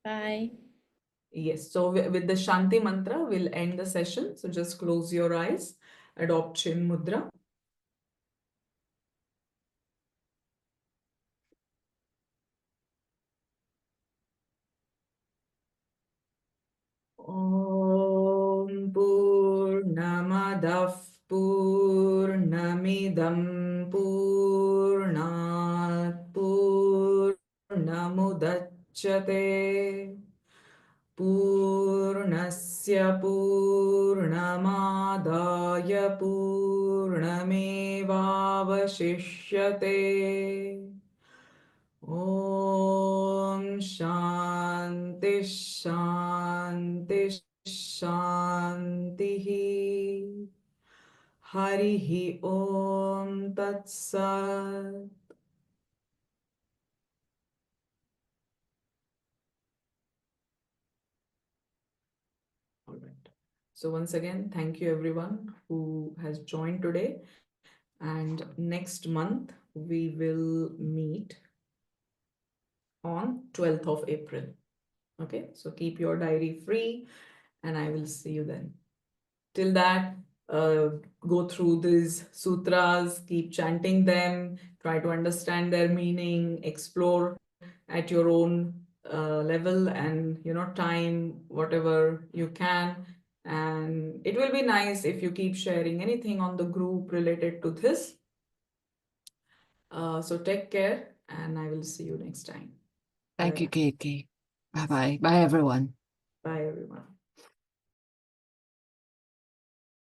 Bye. Yes. So with the Shanti mantra, we'll end the session. So just close your eyes, adopt Chin Mudra. Om Purnamadah Purnamidam Purnat Purnamudachyate Purnasya Purnamadaya Purnamevavashishyate. Om Shanti Shanti Shanti. Harihi Om Tat Sat. All right. So once again, thank you everyone who has joined today. And next month, we will meet on 12th of April. Okay, so keep your diary free and I will see you then. Till that, go through these sutras, keep chanting them, try to understand their meaning, explore at your own level and time, whatever you can. And it will be nice if you keep sharing anything on the group related to this. So take care, and I will see you next time. Thank you, Kate. Bye-bye. Bye, everyone. Bye, everyone.